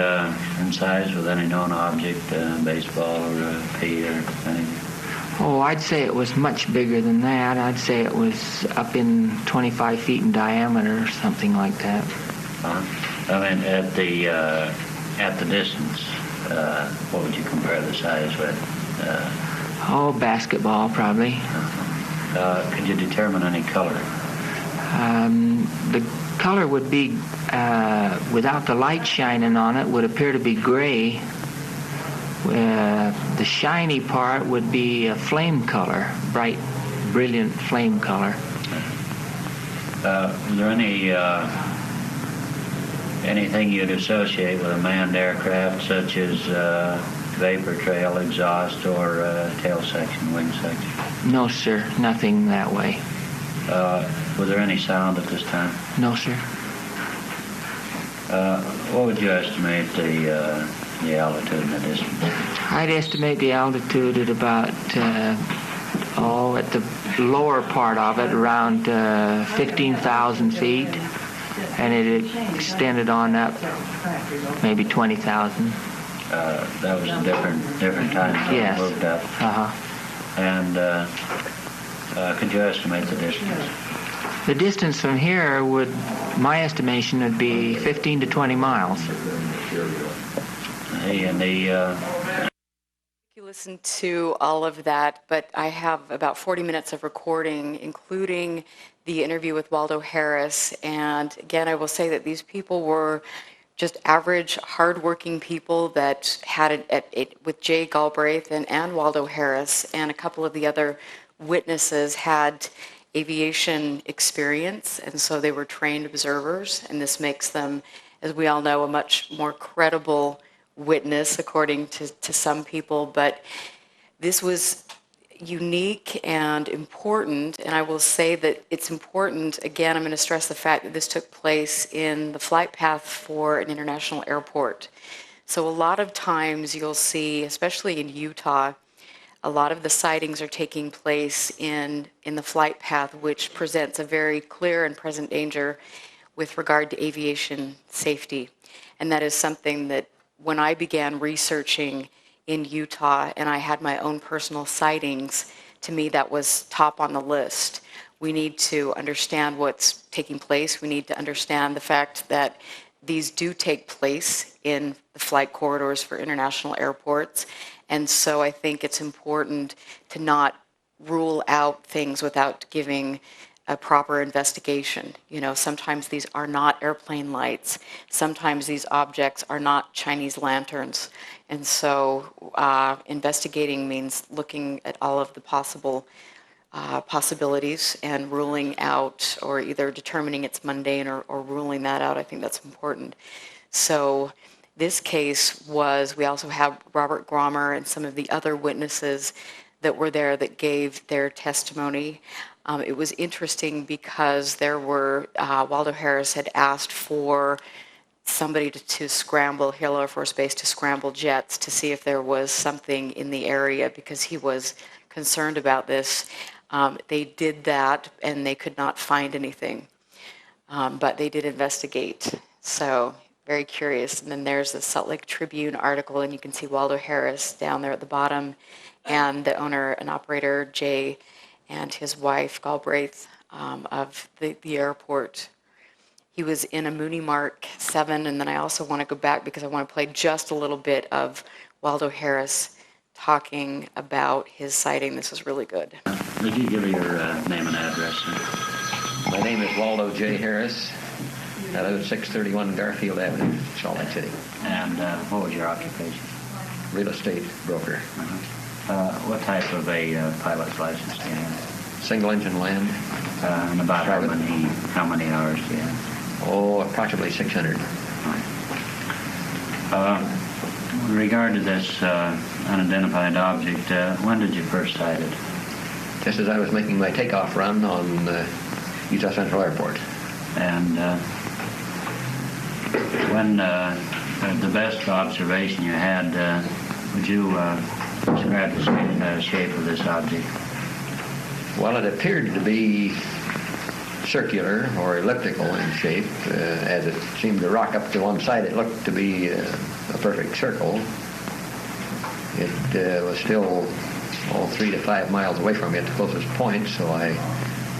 [SPEAKER 13] in size with any known object, baseball or a pea or anything?
[SPEAKER 14] Oh, I'd say it was much bigger than that. I'd say it was up in 25 feet in diameter or something like that.
[SPEAKER 13] I mean, at the distance, what would you compare the size with?
[SPEAKER 14] Oh, basketball, probably.
[SPEAKER 13] Could you determine any color?
[SPEAKER 14] The color would be, without the light shining on it, would appear to be gray. The shiny part would be a flame color, bright, brilliant flame color.
[SPEAKER 13] Was there anything you'd associate with a manned aircraft, such as vapor trail, exhaust, or tail section, wing section?
[SPEAKER 14] No, sir, nothing that way.
[SPEAKER 13] Was there any sound at this time?
[SPEAKER 14] No, sir.
[SPEAKER 13] What would you estimate the altitude and the distance?
[SPEAKER 14] I'd estimate the altitude at about, at the lower part of it, around 15,000 feet, and it extended on up maybe 20,000.
[SPEAKER 13] That was a different time.
[SPEAKER 14] Yes.
[SPEAKER 13] It moved up. And could you estimate the distance?
[SPEAKER 14] The distance from here would, my estimation would be 15 to 20 miles.
[SPEAKER 2] You listen to all of that, but I have about 40 minutes of recording, including the interview with Waldo Harris. And again, I will say that these people were just average, hardworking people that had it with Jay Galbraith and Waldo Harris and a couple of the other witnesses had aviation experience, and so they were trained observers, and this makes them, as we all know, a much more credible witness according to some people. But this was unique and important, and I will say that it's important, again, I'm going to stress the fact that this took place in the flight path for an international airport. So a lot of times you'll see, especially in Utah, a lot of the sightings are taking place in the flight path, which presents a very clear and present danger with regard to aviation safety. And that is something that when I began researching in Utah and I had my own personal sightings, to me that was top on the list. We need to understand what's taking place. We need to understand the fact that these do take place in the flight corridors for international airports. And so I think it's important to not rule out things without giving a proper investigation. You know, sometimes these are not airplane lights. Sometimes these objects are not Chinese lanterns. And so investigating means looking at all of the possible possibilities and ruling out, or either determining it's mundane or ruling that out. I think that's important. So this case was, we also have Robert Grommer and some of the other witnesses that were there that gave their testimony. It was interesting because there were, Waldo Harris had asked for somebody to scramble, Hill Air Force Base, to scramble jets to see if there was something in the area because he was concerned about this. They did that and they could not find anything, but they did investigate. So very curious. And then there's the Salt Lake Tribune article, and you can see Waldo Harris down there at the bottom, and the owner and operator, Jay, and his wife, Galbraith, of the airport. He was in a Mooney Mark 7, and then I also want to go back because I want to play just a little bit of Waldo Harris talking about his sighting. This is really good.
[SPEAKER 13] Would you give your name and address, sir?
[SPEAKER 15] My name is Waldo J. Harris. I live at 631 Garfield Avenue, Salt Lake City.
[SPEAKER 13] And what was your occupation?
[SPEAKER 15] Real estate broker.
[SPEAKER 13] What type of a pilot's license do you have?
[SPEAKER 15] Single engine land.
[SPEAKER 13] And about how many hours do you have?
[SPEAKER 15] Oh, approximately 600.
[SPEAKER 13] In regard to this unidentified object, when did you first sight it?
[SPEAKER 15] Just as I was making my takeoff run on Utah Central Airport.
[SPEAKER 13] And when the best observation you had, would you describe the shape of this object?
[SPEAKER 15] Well, it appeared to be circular or elliptical in shape. As it seemed to rock up to one side, it looked to be a perfect circle. It was still 3 to 5 miles away from me at the closest point, so I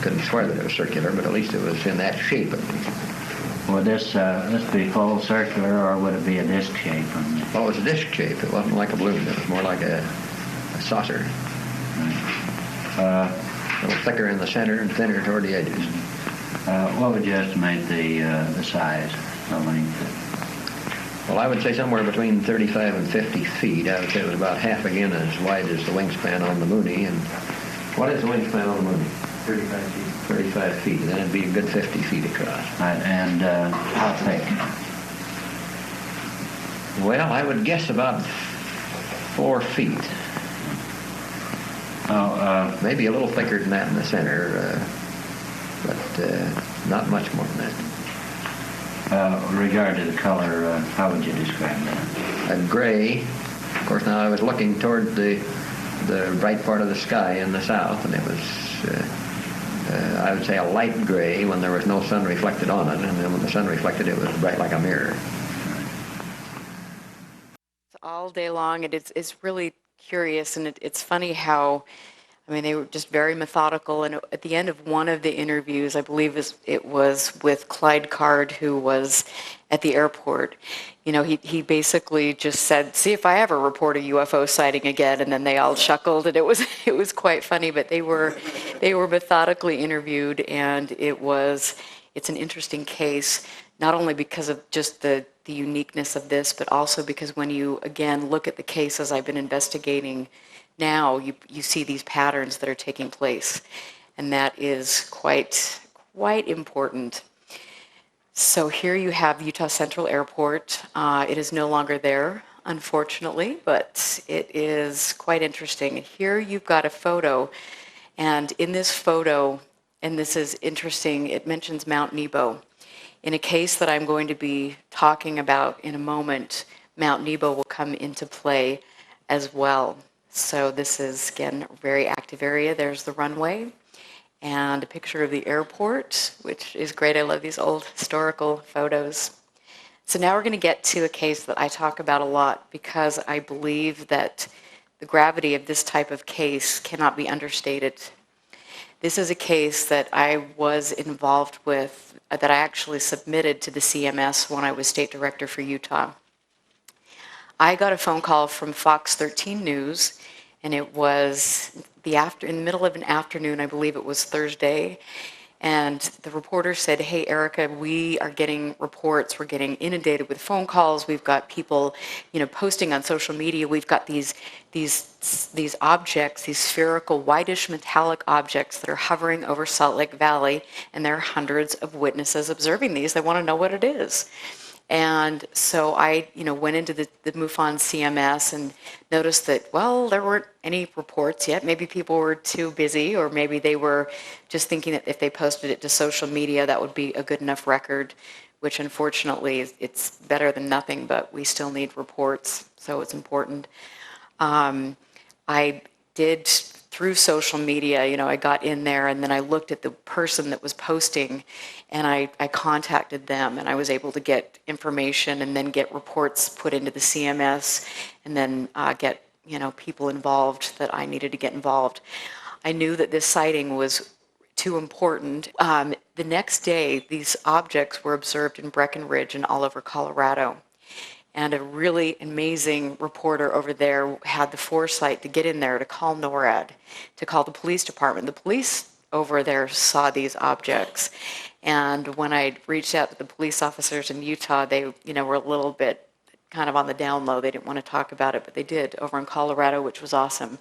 [SPEAKER 15] couldn't swear that it was circular, but at least it was in that shape.
[SPEAKER 13] Would this be full circular, or would it be a disc shape?
[SPEAKER 15] Well, it was a disc shape. It wasn't like a balloon. It was more like a saucer. A little thicker in the center and thinner toward the edges.
[SPEAKER 13] What would you estimate the size of any?
[SPEAKER 15] Well, I would say somewhere between 35 and 50 feet. I would say it was about half again as wide as the wingspan on the Mooney. And what is the wingspan on the Mooney?
[SPEAKER 13] 35 feet.
[SPEAKER 15] 35 feet. Then it'd be a good 50 feet across.
[SPEAKER 13] Right, and how thick?
[SPEAKER 15] Well, I would guess about 4 feet.
[SPEAKER 13] Oh,
[SPEAKER 15] maybe a little thicker than that in the center, but not much more than that.
[SPEAKER 13] Regard to the color, how would you describe that?
[SPEAKER 15] A gray. Of course, now I was looking toward the bright part of the sky in the south, and it was, I would say, a light gray when there was no sun reflected on it, and then when the sun reflected, it was bright like a mirror.
[SPEAKER 2] All day long, and it's really curious, and it's funny how, I mean, they were just very methodical. And at the end of one of the interviews, I believe it was with Clyde Card, who was at the airport, you know, he basically just said, "See if I ever report a UFO sighting again." And then they all chuckled, and it was quite funny. But they were methodically interviewed, and it was It's an interesting case, not only because of just the uniqueness of this, but also because when you, again, look at the cases I've been investigating now, you see these patterns that are taking place. And that is quite important. So here you have Utah Central Airport. It is no longer there, unfortunately, but it is quite interesting. Here you've got a photo, and in this photo, and this is interesting, it mentions Mount Nebo. In a case that I'm going to be talking about in a moment, Mount Nebo will come into play as well. So this is, again, a very active area. There's the runway and a picture of the airport, which is great. I love these old historical photos. So now we're going to get to a case that I talk about a lot because I believe that the gravity of this type of case cannot be understated. This is a case that I was involved with, that I actually submitted to the CMS when I was state director for Utah. I got a phone call from Fox 13 News, and it was in the middle of an afternoon, I believe it was Thursday, and the reporter said, "Hey, Erica, we are getting reports. We're getting inundated with phone calls. We've got people, posting on social media. We've got these objects, these spherical, whitish metallic objects that are hovering over Salt Lake Valley, and there are hundreds of witnesses observing these. They want to know what it is." And so I, went into the MUFON CMS and noticed that, well, there weren't any reports yet. Maybe people were too busy, or maybe they were just thinking that if they posted it to social media, that would be a good enough record, which unfortunately it's better than nothing, but we still need reports, so it's important. I did, through social media, I got in there and then I looked at the person that was posting, and I contacted them, and I was able to get information and then get reports put into the CMS, and then get people involved that I needed to get involved. I knew that this sighting was too important. The next day, these objects were observed in Breckenridge and all over Colorado. And a really amazing reporter over there had the foresight to get in there to call NORAD, to call the police department. The police over there saw these objects. And when I reached out to the police officers in Utah, they were a little bit kind of on the down low. They didn't want to talk about it, but they did over in Colorado, which was awesome.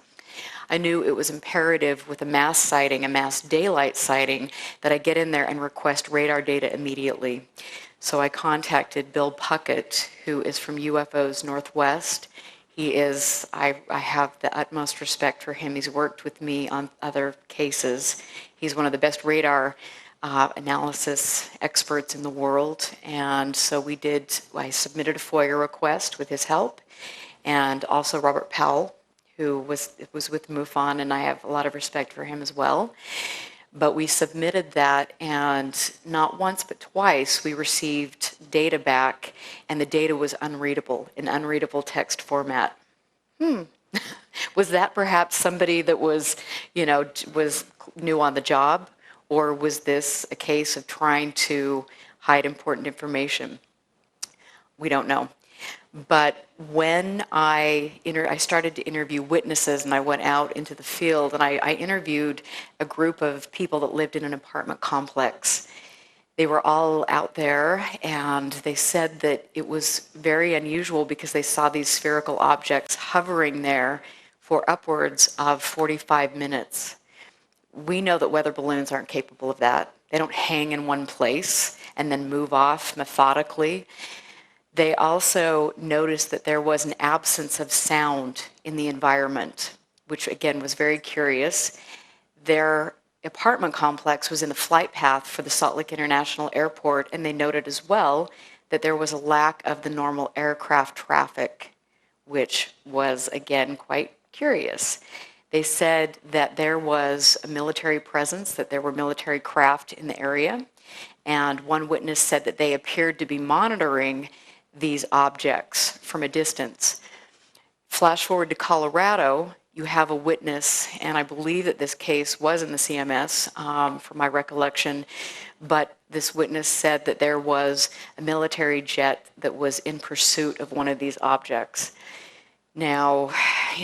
[SPEAKER 2] I knew it was imperative with a mass sighting, a mass daylight sighting, that I get in there and request radar data immediately. So I contacted Bill Puckett, who is from UFOs Northwest. He is, I have the utmost respect for him. He's worked with me on other cases. He's one of the best radar analysis experts in the world. And so I submitted a FOIA request with his help, and also Robert Powell, who was with MUFON, and I have a lot of respect for him as well. But we submitted that, and not once but twice we received data back, and the data was unreadable, in unreadable text format. Was that perhaps somebody that was new on the job, or was this a case of trying to hide important information? We don't know. But when I started to interview witnesses, and I went out into the field, and I interviewed a group of people that lived in an apartment complex. They were all out there, and they said that it was very unusual because they saw these spherical objects hovering there for upwards of 45 minutes. We know that weather balloons aren't capable of that. They don't hang in one place and then move off methodically. They also noticed that there was an absence of sound in the environment, which again was very curious. Their apartment complex was in the flight path for the Salt Lake International Airport, and they noted as well that there was a lack of the normal aircraft traffic, which was again quite curious. They said that there was a military presence, that there were military craft in the area, and one witness said that they appeared to be monitoring these objects from a distance. Flash forward to Colorado, you have a witness, and I believe that this case was in the CMS, from my recollection, but this witness said that there was a military jet that was in pursuit of one of these objects. Now,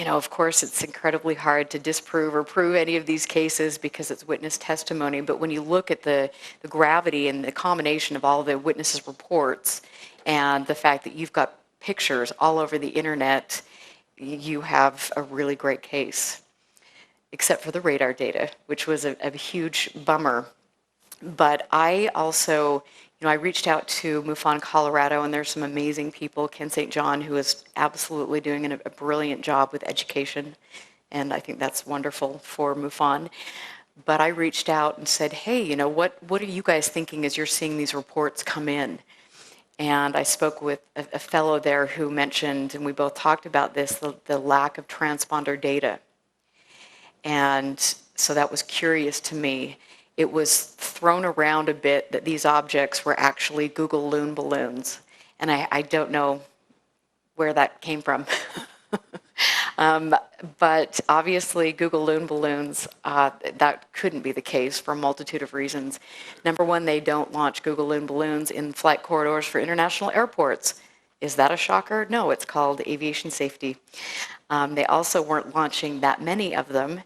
[SPEAKER 2] of course, it's incredibly hard to disprove or prove any of these cases because it's witness testimony, but when you look at the gravity and the combination of all the witnesses' reports and the fact that you've got pictures all over the internet, you have a really great case, except for the radar data, which was a huge bummer. But I also, I reached out to MUFON Colorado, and there's some amazing people. Ken St. John, who is absolutely doing a brilliant job with education, and I think that's wonderful for MUFON. But I reached out and said, hey, what are you guys thinking as you're seeing these reports come in? And I spoke with a fellow there who mentioned, and we both talked about this, the lack of transponder data. And so that was curious to me. It was thrown around a bit that these objects were actually Google Loon balloons. And I don't know where that came from. But obviously Google Loon balloons, that couldn't be the case for a multitude of reasons. Number one, they don't launch Google Loon balloons in flight corridors for international airports. Is that a shocker? No, it's called aviation safety. They also weren't launching that many of them.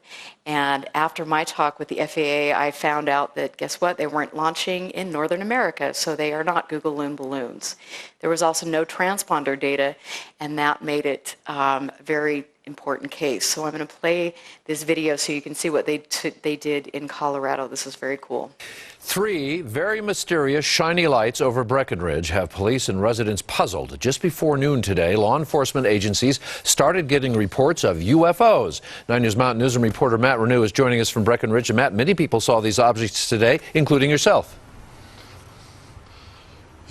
[SPEAKER 2] And after my talk with the FAA, I found out that, guess what? They weren't launching in Northern America, so they are not Google Loon balloons. There was also no transponder data, and that made it a very important case. So I'm going to play this video so you can see what they did in Colorado. This is very cool.
[SPEAKER 16] 3 very mysterious shiny lights over Breckenridge have police and residents puzzled. Just before noon today, law enforcement agencies started getting reports of UFOs. 9 News Mountain Newsroom reporter Matt Renew is joining us from Breckenridge. And Matt, many people saw these objects today, including yourself.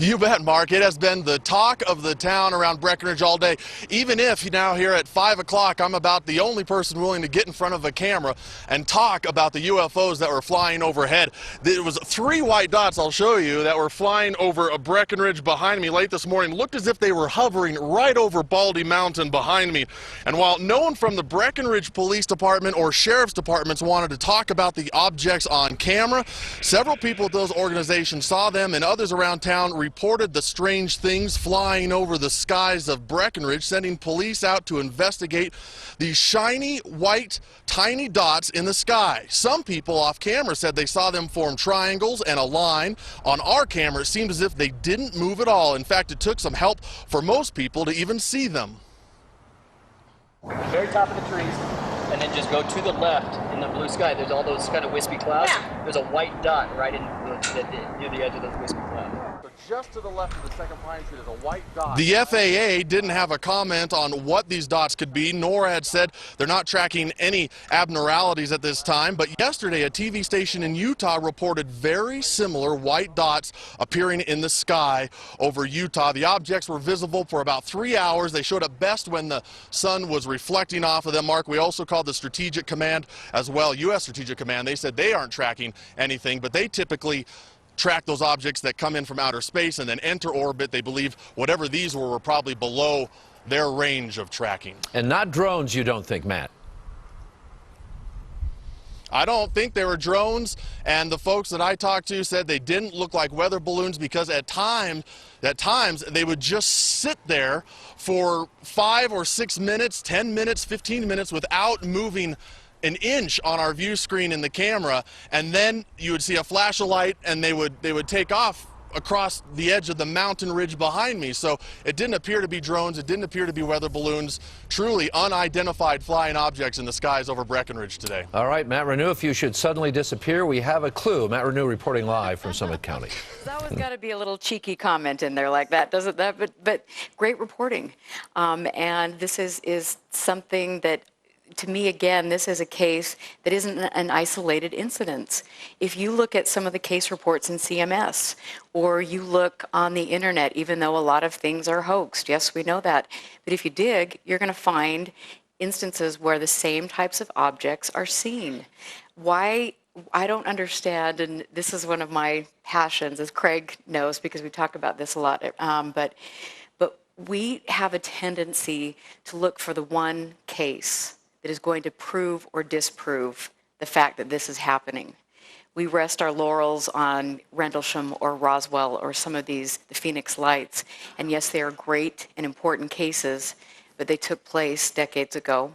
[SPEAKER 17] You bet, Mark. It has been the talk of the town around Breckenridge all day. Even if now here at 5 o'clock, I'm about the only person willing to get in front of a camera and talk about the UFOs that were flying overhead. There was 3 white dots, I'll show you, that were flying over a Breckenridge behind me late this morning. Looked as if they were hovering right over Baldy Mountain behind me. And while no one from the Breckenridge Police Department or Sheriff's Departments wanted to talk about the objects on camera, several people at those organizations saw them, and others around town reported the strange things flying over the skies of Breckenridge, sending police out to investigate these shiny, white, tiny dots in the sky. Some people off camera said they saw them form triangles and a line. On our camera, it seemed as if they didn't move at all. In fact, it took some help for most people to even see them.
[SPEAKER 18] Very top of the trees, and then just go to the left in the blue sky. There's all those kind of wispy clouds. Yeah. There's a white dot right in near the edge of those wispy clouds.
[SPEAKER 17] Just to the left of the second pine tree, there's a white dot. The FAA didn't have a comment on what these dots could be, nor had said they're not tracking any abnormalities at this time. But yesterday, a TV station in Utah reported very similar white dots appearing in the sky over Utah. The objects were visible for about 3 hours. They showed up best when the sun was reflecting off of them. Mark, we also called the Strategic Command as well, U.S. Strategic Command. They said they aren't tracking anything, but they typically track those objects that come in from outer space and then enter orbit. They believe whatever these were probably below their range of tracking.
[SPEAKER 16] And not drones, you don't think, Matt?
[SPEAKER 17] I don't think they were drones, and the folks that I talked to said they didn't look like weather balloons because at times they would just sit there for 5 or 6 minutes, 10 minutes, 15 minutes without moving an inch on our view screen in the camera, and then you would see a flash of light and they would take off across the edge of the mountain ridge behind me. So it didn't appear to be drones, it didn't appear to be weather balloons, truly unidentified flying objects in the skies over Breckenridge today.
[SPEAKER 16] All right, Matt Renew, if you should suddenly disappear, we have a clue. Matt Renew reporting live from Summit County.
[SPEAKER 2] There's always got to be a little cheeky comment in there like that, doesn't that? But great reporting. And this is something that, to me, again, this is a case that isn't an isolated incident. If you look at some of the case reports in CMS, or you look on the internet, even though a lot of things are hoaxed, yes, we know that, but if you dig, you're going to find instances where the same types of objects are seen. Why? I don't understand, and this is one of my passions, as Craig knows, because we talk about this a lot, but we have a tendency to look for the one case that is going to prove or disprove the fact that this is happening. We rest our laurels on Rendlesham or Roswell or some of these, the Phoenix Lights, and yes, they are great and important cases, but they took place decades ago.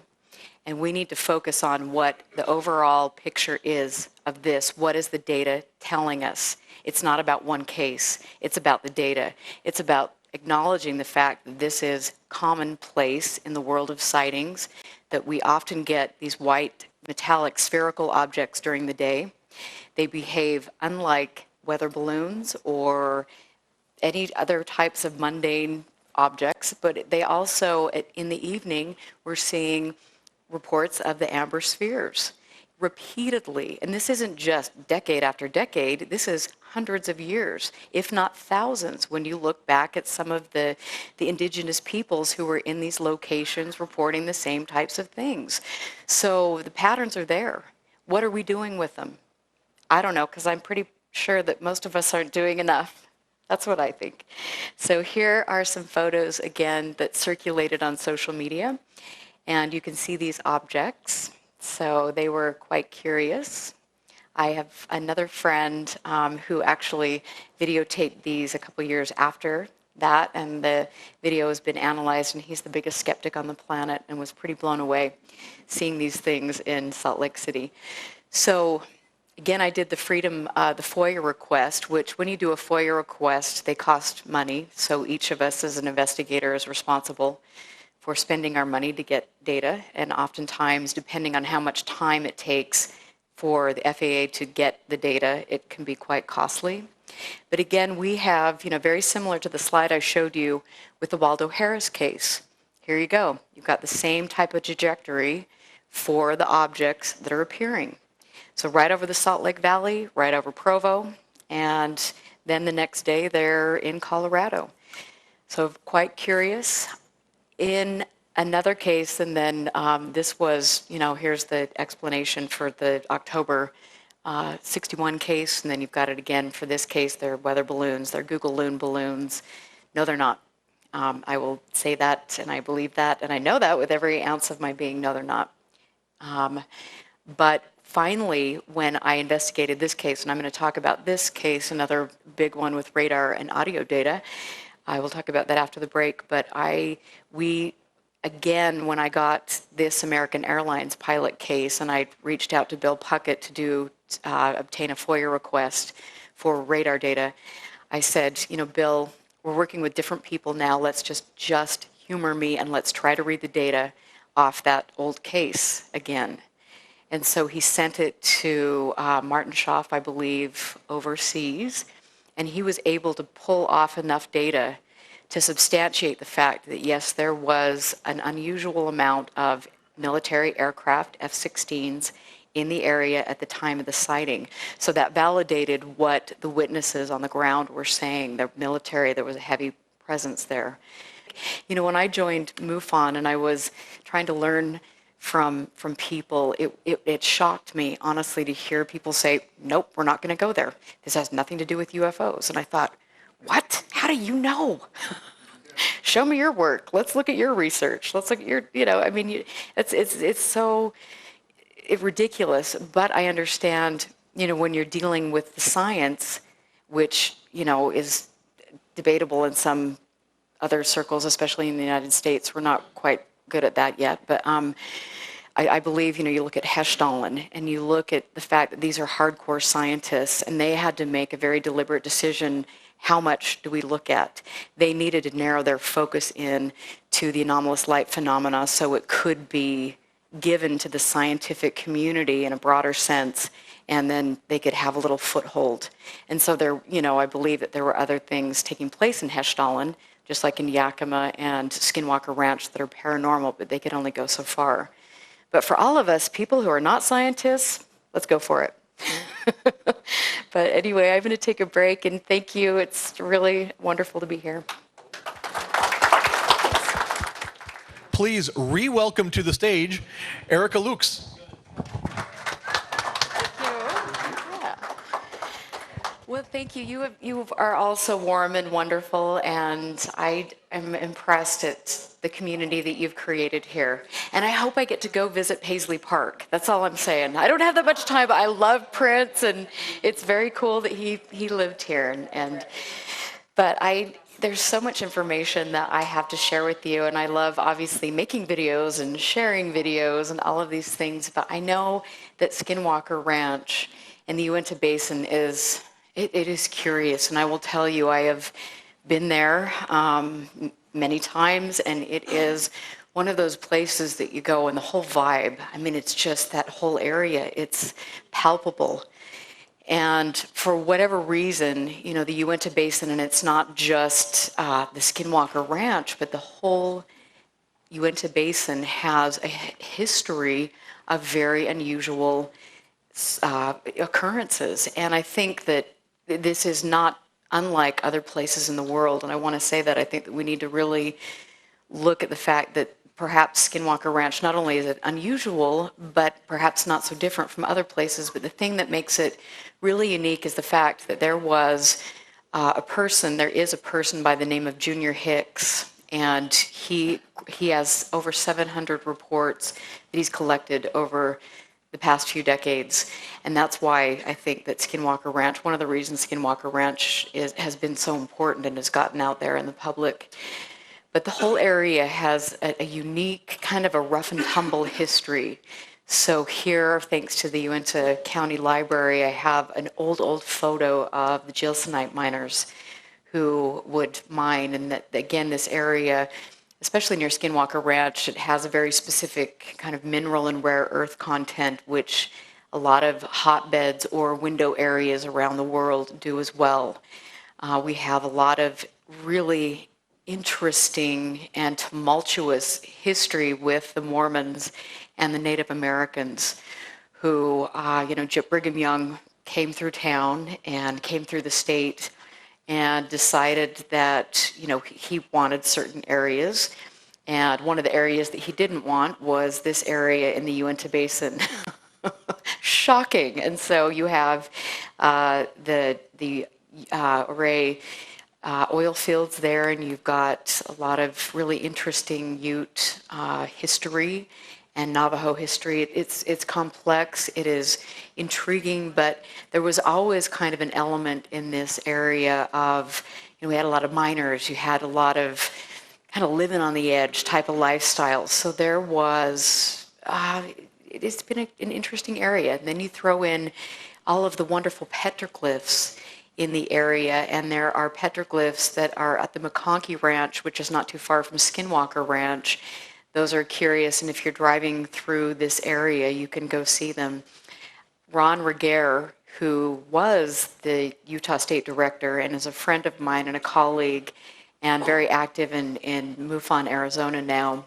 [SPEAKER 2] And we need to focus on what the overall picture is of this. What is the data telling us? It's not about one case. It's about the data. It's about acknowledging the fact that this is commonplace in the world of sightings, that we often get these white, metallic, spherical objects during the day. They behave unlike weather balloons or any other types of mundane objects, but they also, in the evening, we're seeing reports of the amber spheres repeatedly. And this isn't just decade after decade, this is hundreds of years, if not thousands, when you look back at some of the indigenous peoples who were in these locations reporting the same types of things. So the patterns are there. What are we doing with them? I don't know, because I'm pretty sure that most of us aren't doing enough. That's what I think. So here are some photos, again, that circulated on social media. And you can see these objects. So they were quite curious. I have another friend who actually videotaped these a couple years after that, and the video has been analyzed, and he's the biggest skeptic on the planet and was pretty blown away seeing these things in Salt Lake City. So again, I did the FOIA request, which when you do a FOIA request, they cost money. So each of us as an investigator is responsible for spending our money to get data, and oftentimes, depending on how much time it takes for the FAA to get the data, it can be quite costly. But again, we have, very similar to the slide I showed you with the Waldo Harris case. Here you go. You've got the same type of trajectory for the objects that are appearing. So right over the Salt Lake Valley, right over Provo, and then the next day they're in Colorado. So quite curious. In another case, and then this was, here's the explanation for the October 61 case, and then you've got it again for this case. They're weather balloons, they're Google Loon balloons. No, they're not. I will say that, and I believe that, and I know that with every ounce of my being. No, they're not. But finally, when I investigated this case, and I'm going to talk about this case, another big one with radar and audio data, I will talk about that after the break, but again, when I got this American Airlines pilot case, and I reached out to Bill Puckett to obtain a FOIA request for radar data, I said, Bill, we're working with different people now, let's just humor me and let's try to read the data off that old case again. And so he sent it to Martin Schaaf, I believe, overseas, and he was able to pull off enough data to substantiate the fact that, yes, there was an unusual amount of military aircraft, F-16s, in the area at the time of the sighting. So that validated what the witnesses on the ground were saying. The military, there was a heavy presence there. When I joined MUFON and I was trying to learn from people, it shocked me, honestly, to hear people say, nope, we're not going to go there. This has nothing to do with UFOs. And I thought, what? How do you know? Show me your work. Let's look at your research. Let's look at your, it's so ridiculous. But I understand, when you're dealing with the science, which, is debatable in some other circles, especially in the United States. We're not quite good at that yet. But I believe, you look at Hessdalen and you look at the fact that these are hardcore scientists and they had to make a very deliberate decision. How much do we look at? They needed to narrow their focus in to the anomalous light phenomena so it could be given to the scientific community in a broader sense, and then they could have a little foothold. And so there, I believe that there were other things taking place in Hessdalen, just like in Yakima and Skinwalker Ranch, that are paranormal, but they could only go so far. But for all of us, people who are not scientists, let's go for it. But anyway, I'm going to take a break, and thank you. It's really wonderful to be here.
[SPEAKER 1] Please re-welcome to the stage Erica Lukes.
[SPEAKER 2] Well, thank you. You are also warm and wonderful, and I am impressed at the community that you've created here. And I hope I get to go visit Paisley Park. That's all I'm saying. I don't have that much time, but I love Prince, and it's very cool that he lived here. And But there's so much information that I have to share with you, and I love obviously making videos and sharing videos and all of these things, but I know that Skinwalker Ranch in the Uinta Basin is curious, and I will tell you, I have been there many times, and it is one of those places that you go and the whole vibe, I mean, it's just that whole area, it's palpable. And for whatever reason, you know, the Uinta Basin, and it's not just the Skinwalker Ranch, but the whole Uinta Basin has a history of very unusual occurrences. And I think that this is not unlike other places in the world. And I want to say that I think that we need to really look at the fact that perhaps Skinwalker Ranch, not only is it unusual, but perhaps not so different from other places, but the thing that makes it really unique is the fact that there is a person by the name of Junior Hicks, and he has over 700 reports that he's collected over the past few decades, and that's why I think that Skinwalker Ranch, one of the reasons Skinwalker Ranch has been so important and has gotten out there in the public. But the whole area has a unique, kind of a rough and tumble history. So here, thanks to the Uinta County Library, I have an old photo of the gilsonite miners who would mine. And that, again, this area, especially near Skinwalker Ranch, it has a very specific kind of mineral and rare earth content, which a lot of hotbeds or window areas around the world do as well. We have a lot of really interesting and tumultuous history with the Mormons and the Native Americans who, Brigham Young came through town and came through the state and decided that, he wanted certain areas. And one of the areas that he didn't want was this area in the Uinta Basin. Shocking. And so you have the array oil fields there, and you've got a lot of really interesting Ute history and Navajo history. It's complex, it is intriguing, but there was always kind of an element in this area of, we had a lot of miners, you had a lot of kind of living on the edge type of lifestyles. So there was, it's been an interesting area. And then you throw in all of the wonderful petroglyphs in the area, and there are petroglyphs that are at the McConkey Ranch, which is not too far from Skinwalker Ranch. Those are curious, and if you're driving through this area, you can go see them. Ron Regehr, who was the Utah State Director and is a friend of mine and a colleague and very active in MUFON, Arizona now,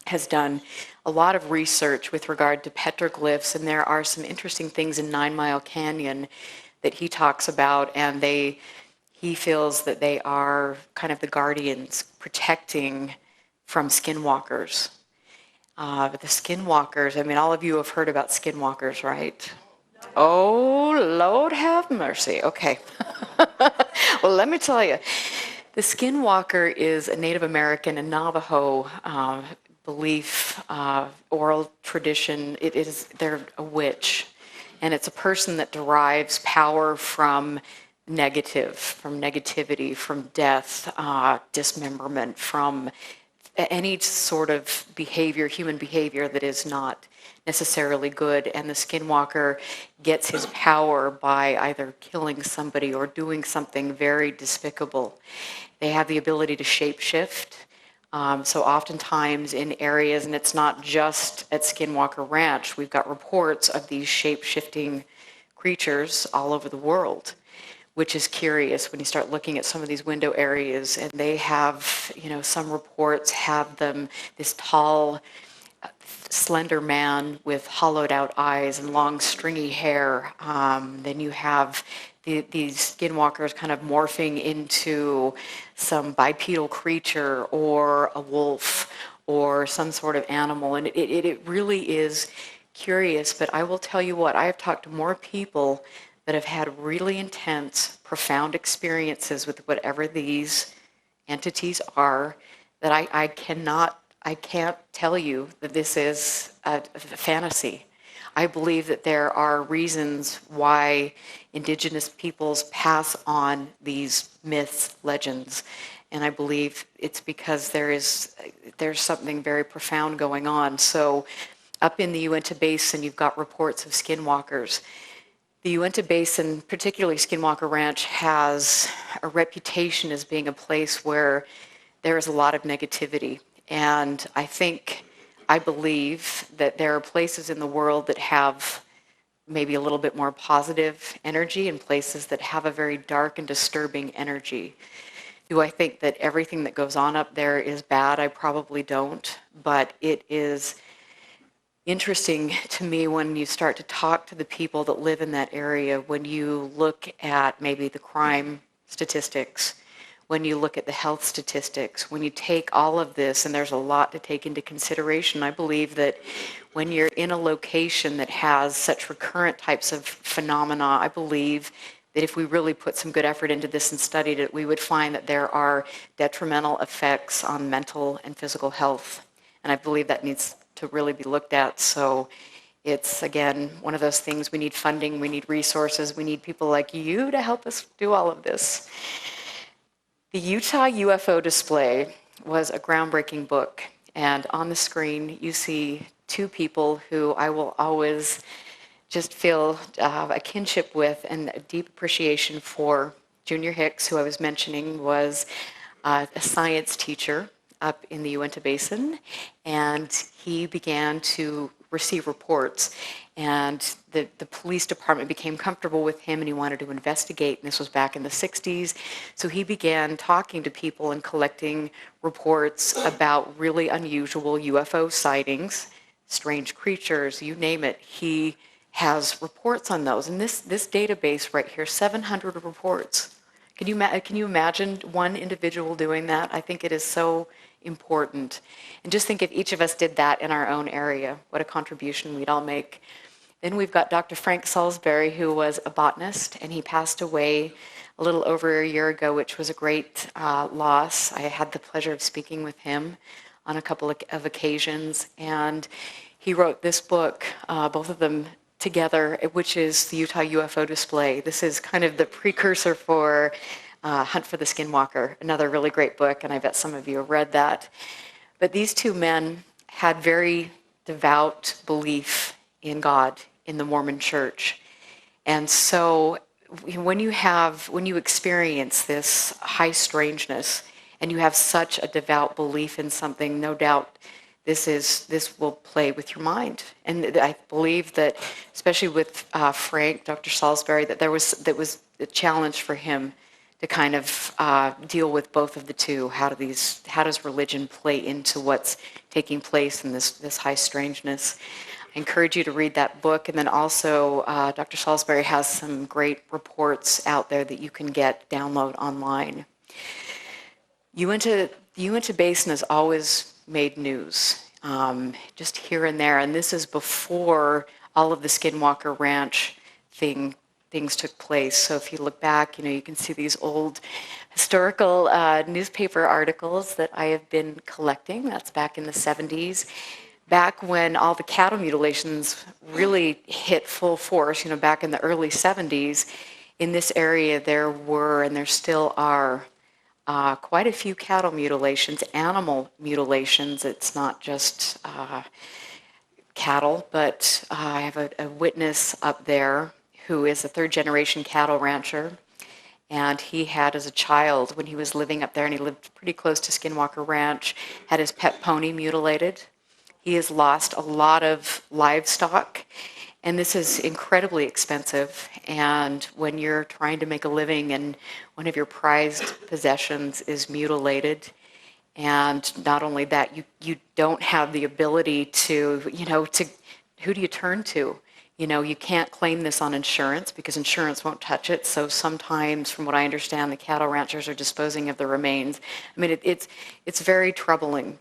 [SPEAKER 2] has done a lot of research with regard to petroglyphs, and there are some interesting things in 9 Mile Canyon that he talks about, and he feels that they are kind of the guardians protecting from skinwalkers. But the skinwalkers, I mean, all of you have heard about skinwalkers, right? Oh, Lord have mercy. Okay. Well, let me tell you, the skinwalker is a Native American and Navajo belief, oral tradition. They're a witch. And it's a person that derives power from negativity, from death, dismemberment, from any sort of behavior, human behavior that is not necessarily good. And the skinwalker gets his power by either killing somebody or doing something very despicable. They have the ability to shapeshift. So oftentimes in areas, and it's not just at Skinwalker Ranch, we've got reports of these shape-shifting creatures all over the world, which is curious when you start looking at some of these window areas, and they have, some reports have them, this tall, slender man with hollowed out eyes and long stringy hair. Then you have these skinwalkers kind of morphing into some bipedal creature or a wolf or some sort of animal. And it really is curious, but I will tell you what, I have talked to more people that have had really intense, profound experiences with whatever these entities are, that I can't tell you that this is a fantasy. I believe that there are reasons why indigenous peoples pass on these myths, legends, and I believe it's because there's something very profound going on. So up in the Uinta Basin, you've got reports of skinwalkers. The Uinta Basin, particularly Skinwalker Ranch, has a reputation as being a place where there is a lot of negativity. And I believe that there are places in the world that have maybe a little bit more positive energy and places that have a very dark and disturbing energy. Do I think that everything that goes on up there is bad? I probably don't, but it is interesting to me when you start to talk to the people that live in that area, when you look at maybe the crime statistics, when you look at the health statistics, when you take all of this, and there's a lot to take into consideration. I believe that when you're in a location that has such recurrent types of phenomena, I believe that if we really put some good effort into this and studied it, we would find that there are detrimental effects on mental and physical health. And I believe that needs to really be looked at. So it's, again, one of those things. We need funding, we need resources, we need people like you to help us do all of this. The Utah UFO display was a groundbreaking book, and on the screen you see two people who I will always just feel a kinship with and a deep appreciation for. Junior Hicks, who I was mentioning, was a science teacher up in the Uinta Basin, and he began to receive reports, and the police department became comfortable with him and he wanted to investigate, and this was back in the 60s. So he began talking to people and collecting reports about really unusual UFO sightings, strange creatures, you name it. He has reports on those, and this database right here, 700 reports. Can you imagine one individual doing that? I think it is so important. And just think if each of us did that in our own area, what a contribution we'd all make. Then we've got Dr. Frank Salisbury, who was a botanist, and he passed away a little over a year ago, which was a great loss. I had the pleasure of speaking with him on a couple of occasions, and he wrote this book, both of them together, which is the Utah UFO display. This is kind of the precursor for Hunt for the Skinwalker, another really great book, and I bet some of you have read that. But these two men had very devout belief in God, in the Mormon Church. And so when you experience this high strangeness and you have such a devout belief in something, no doubt this will play with your mind. And I believe that, especially with Frank, Dr. Salisbury, that was a challenge for him to kind of deal with both of the two. How does religion play into what's taking place in this high strangeness? I encourage you to read that book, and then also Dr. Salisbury has some great reports out there that you can download online. The Uinta Basin has always made news, just here and there, and this is before all of the Skinwalker Ranch things took place. So if you look back, you can see these old historical newspaper articles that I have been collecting. That's back in the 70s. Back when all the cattle mutilations really hit full force, back in the early 70s, in this area there were, and there still are, quite a few cattle mutilations, animal mutilations. It's not just cattle, but I have a witness up there who is a third-generation cattle rancher, and he had, as a child, when he was living up there, and he lived pretty close to Skinwalker Ranch, had his pet pony mutilated. He has lost a lot of livestock, and this is incredibly expensive. And when you're trying to make a living and one of your prized possessions is mutilated, and not only that, you don't have the ability to, who do you turn to? You can't claim this on insurance because insurance won't touch it. So sometimes, from what I understand, the cattle ranchers are disposing of the remains. I mean, it's very troubling.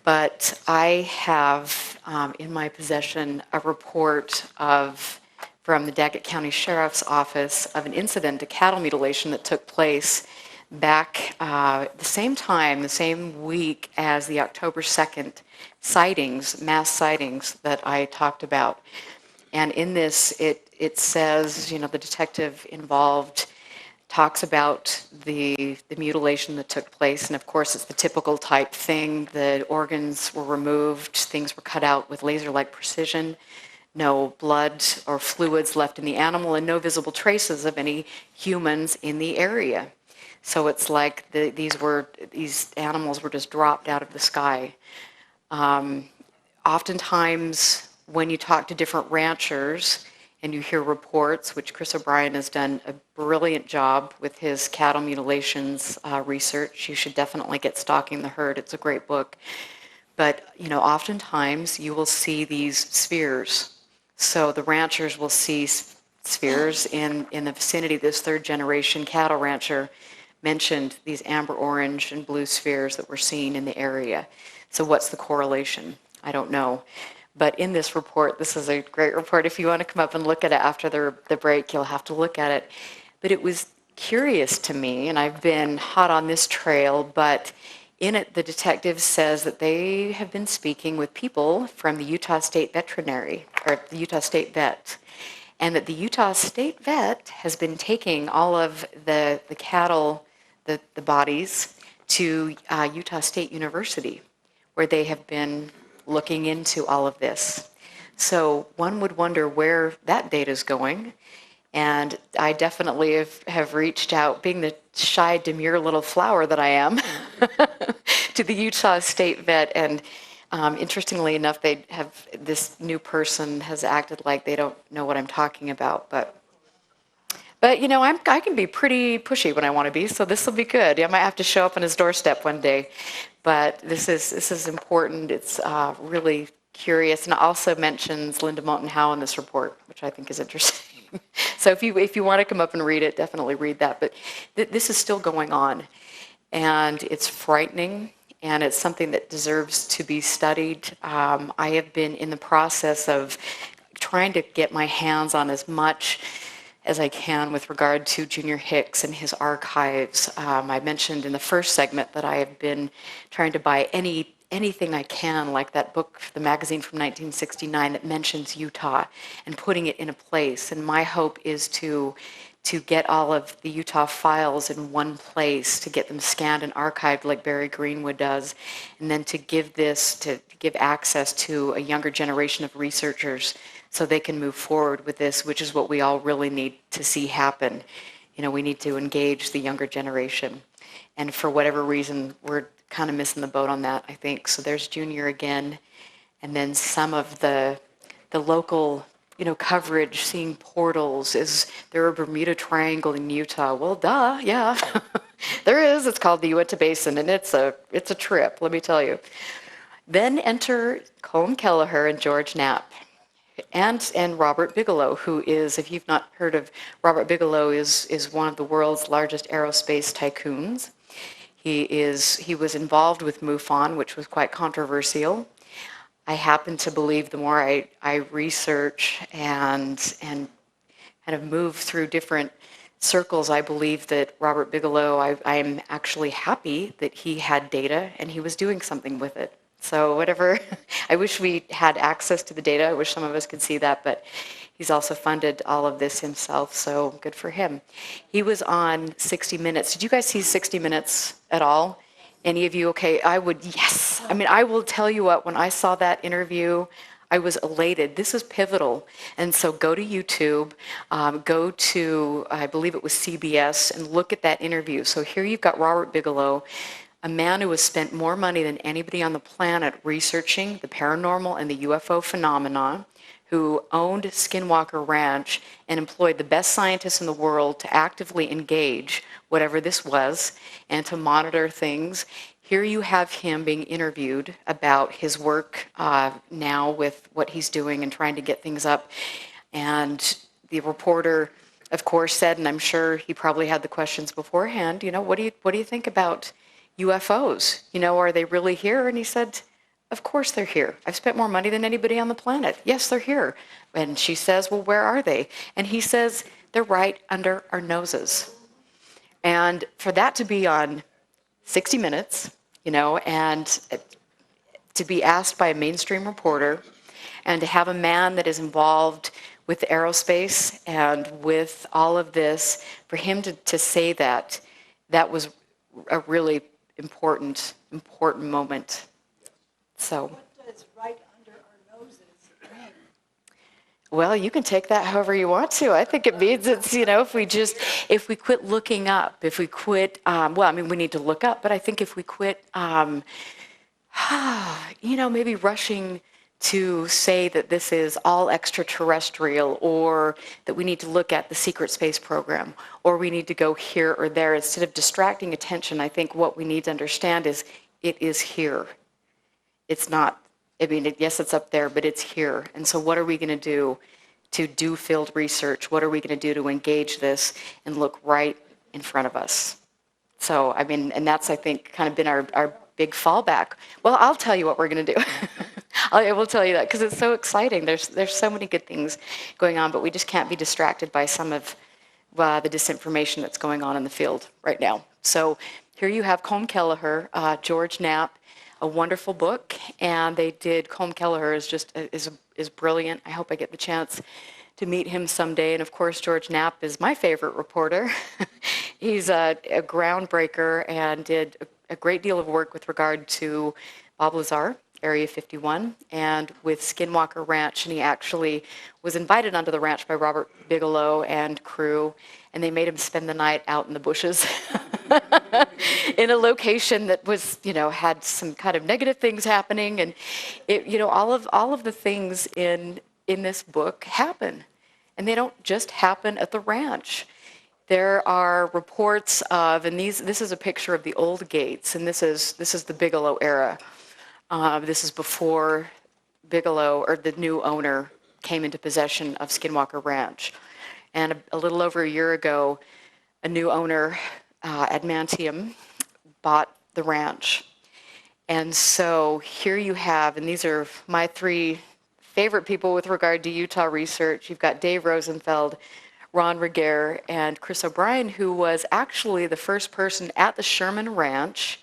[SPEAKER 2] But I have in my possession a report from the Daggett County Sheriff's Office of an incident, a cattle mutilation that took place back the same time, the same week as the October 2nd sightings, mass sightings that I talked about. And in this, it says, you know, the detective involved talks about the mutilation that took place. And of course, it's the typical type thing. The organs were removed, things were cut out with laser-like precision, no blood or fluids left in the animal, and no visible traces of any humans in the area. So it's like these animals were just dropped out of the sky. Oftentimes, when you talk to different ranchers and you hear reports, which Chris O'Brien has done a brilliant job with his cattle mutilations research. You should definitely get Stalking the Herd. It's a great book. But, you know, oftentimes you will see these spheres. So the ranchers will see spheres in the vicinity. This third generation cattle rancher mentioned these amber orange and blue spheres that were seen in the area. So what's the correlation? I don't know. But in this report, this is a great report. If you want to come up and look at it after the break, you'll have to look at it. But it was curious to me, and I've been hot on this trail, but in it, the detective says that they have been speaking with people from the Utah State Veterinary, or the Utah State Vet, and that the Utah State Vet has been taking all of the cattle, the bodies, to Utah State University, where they have been looking into all of this. So one would wonder where that data is going. And I definitely have reached out, being the shy, demure little flower that I am, to the Utah State Vet. And interestingly enough, they have this new person has acted like they don't know what I'm talking about. But you know, I can be pretty pushy when I want to be, so this will be good. I might have to show up on his doorstep one day. But this is important. It's really curious, and it also mentions Linda Moulton Howe in this report, which I think is interesting. So if you want to come up and read it, definitely read that. But this is still going on, and it's frightening, and it's something that deserves to be studied. I have been in the process of trying to get my hands on as much as I can with regard to Junior Hicks and his archives. I mentioned in the first segment that I have been trying to buy anything I can, like that book, the magazine from 1969 that mentions Utah, and putting it in a place. And my hope is to get all of the Utah files in one place, to get them scanned and archived like Barry Greenwood does, and then to give access to a younger generation of researchers so they can move forward with this, which is what we all really need to see happen. You know, we need to engage the younger generation. And for whatever reason, we're kind of missing the boat on that, I think. So there's Junior again. And then some of the local, you know, coverage, seeing portals. Is there a Bermuda Triangle in Utah? Well, duh, yeah. There is. It's called the Uinta Basin, and it's a trip, let me tell you. Then enter Colm Kelleher and George Knapp. And Robert Bigelow, who is, if you've not heard of Robert Bigelow, is one of the world's largest aerospace tycoons. He was involved with MUFON, which was quite controversial. I happen to believe the more I research and kind of move through different circles, I believe that Robert Bigelow, I am actually happy that he had data and he was doing something with it. So whatever, I wish we had access to the data. I wish some of us could see that, but he's also funded all of this himself, so good for him. He was on 60 Minutes. Did you guys see 60 Minutes at all? Any of you? Okay, yes. I mean, I will tell you what, when I saw that interview, I was elated. This is pivotal. And so go to YouTube, go to, I believe it was CBS, and look at that interview. So here you've got Robert Bigelow, a man who has spent more money than anybody on the planet researching the paranormal and the UFO phenomena, who owned Skinwalker Ranch and employed the best scientists in the world to actively engage whatever this was and to monitor things. Here you have him being interviewed about his work now with what he's doing and trying to get things up. And the reporter, of course, said, and I'm sure he probably had the questions beforehand, you know, what do you think about UFOs? You know, are they really here? And he said, of course they're here. I've spent more money than anybody on the planet. Yes, they're here. And she says, well, where are they? And he says, they're right under our noses. And for that to be on 60 Minutes, you know, and to be asked by a mainstream reporter, And to have a man that is involved with aerospace and with all of this, for him to say that, that was a really important moment. So.
[SPEAKER 19] What does right under our noses mean?
[SPEAKER 2] Well, you can take that however you want to. I think it means it's, you know, if we quit looking up, if we quit, well, I mean, we need to look up, but I think if we quit, you know, maybe rushing to say that this is all extraterrestrial, or that we need to look at the secret space program, or we need to go here or there, instead of distracting attention, I think what we need to understand is it is here. It's not, I mean, yes, it's up there, but it's here. And so what are we going to do field research? What are we going to do to engage this and look right in front of us? So, I mean, and that's, I think, kind of been our big fallback. Well, I'll tell you what we're going to do. I will tell you that, because it's so exciting. There's so many good things going on, but we just can't be distracted by some of the disinformation that's going on in the field right now. So here you have Colm Kelleher, George Knapp, a wonderful book, and they did, Colm Kelleher is just is brilliant. I hope I get the chance to meet him someday. And of course, George Knapp is my favorite reporter. He's a groundbreaker and did a great deal of work with regard to Bob Lazar, Area 51, and with Skinwalker Ranch. And he actually was invited onto the ranch by Robert Bigelow and crew, and they made him spend the night out in the bushes in a location that was, you know, had some kind of negative things happening. And it, you know, all of the things in this book happen, and they don't just happen at the ranch. There are reports of, and this is a picture of the old gates, and this is the Bigelow era. This is before Bigelow, or the new owner, came into possession of Skinwalker Ranch. And a little over a year ago, a new owner, Admantium, bought the ranch. And so here you have, and these are my three favorite people with regard to Utah research. You've got Dave Rosenfeld, Ron Regehr, and Chris O'Brien, who was actually the first person at the Sherman Ranch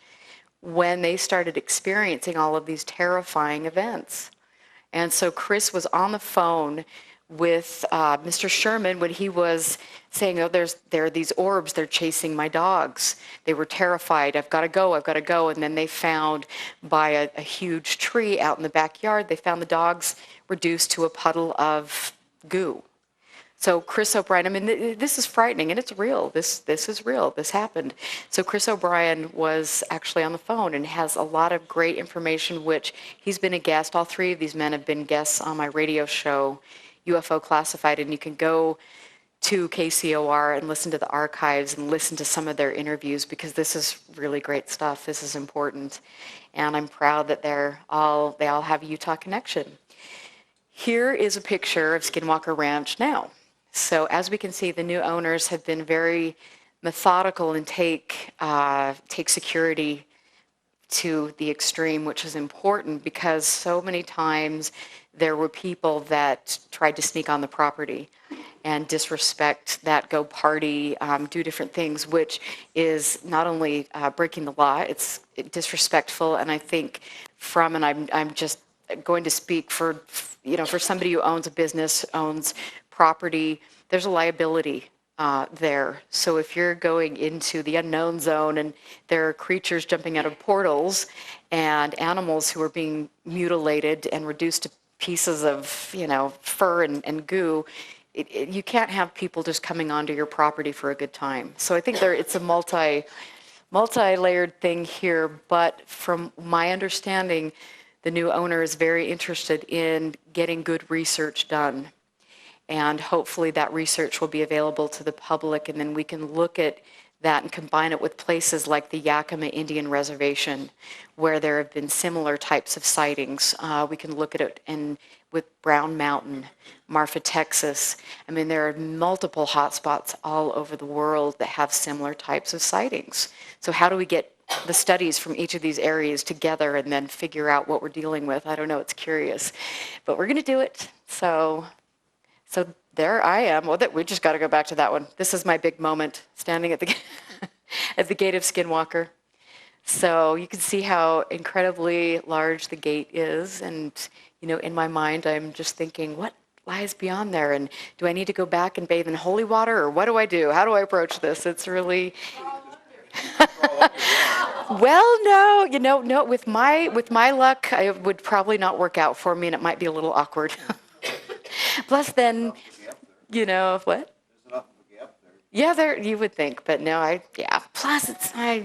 [SPEAKER 2] when they started experiencing all of these terrifying events. And so Chris was on the phone with Mr. Sherman when he was saying, oh, there are these orbs, they're chasing my dogs. They were terrified, I've got to go. And then they found by a huge tree out in the backyard, they found the dogs reduced to a puddle of goo. So Chris O'Brien, I mean, this is frightening, and it's real. This is real. This happened. So Chris O'Brien was actually on the phone and has a lot of great information, which he's been a guest. All three of these men have been guests on my radio show, UFO Classified, and you can go to KCOR and listen to the archives and listen to some of their interviews, because this is really great stuff. This is important, and I'm proud that they all have a Utah connection. Here is a picture of Skinwalker Ranch now. So as we can see, the new owners have been very methodical and take security to the extreme, which is important, because so many times there were people that tried to sneak on the property and disrespect that, go party, do different things, which is not only breaking the law, it's disrespectful. And I think and I'm just going to speak for, you know, for somebody who owns a business, owns property, there's a liability there. So if you're going into the unknown zone and there are creatures jumping out of portals and animals who are being mutilated and reduced to pieces of, you know, fur and goo, you can't have people just coming onto your property for a good time. So I think it's a multi-layered thing here, but from my understanding, the new owner is very interested in getting good research done. And hopefully that research will be available to the public, and then we can look at that and combine it with places like the Yakima Indian Reservation, where there have been similar types of sightings. We can look at it with Brown Mountain, Marfa, Texas. I mean, there are multiple hotspots all over the world that have similar types of sightings. So how do we get the studies from each of these areas together and then figure out what we're dealing with? I don't know, it's curious. But we're going to do it. So there I am. Well, we just got to go back to that one. This is my big moment, standing at the at the gate of Skinwalker. So you can see how incredibly large the gate is, and in my mind, I'm just thinking, what lies beyond there? And do I need to go back and bathe in holy water, or what do I do? How do I approach this? It's really... Well, no, no, with my luck, it would probably not work out for me, and it might be a little awkward. Plus then, what? Yeah, you would think, but no, Plus, I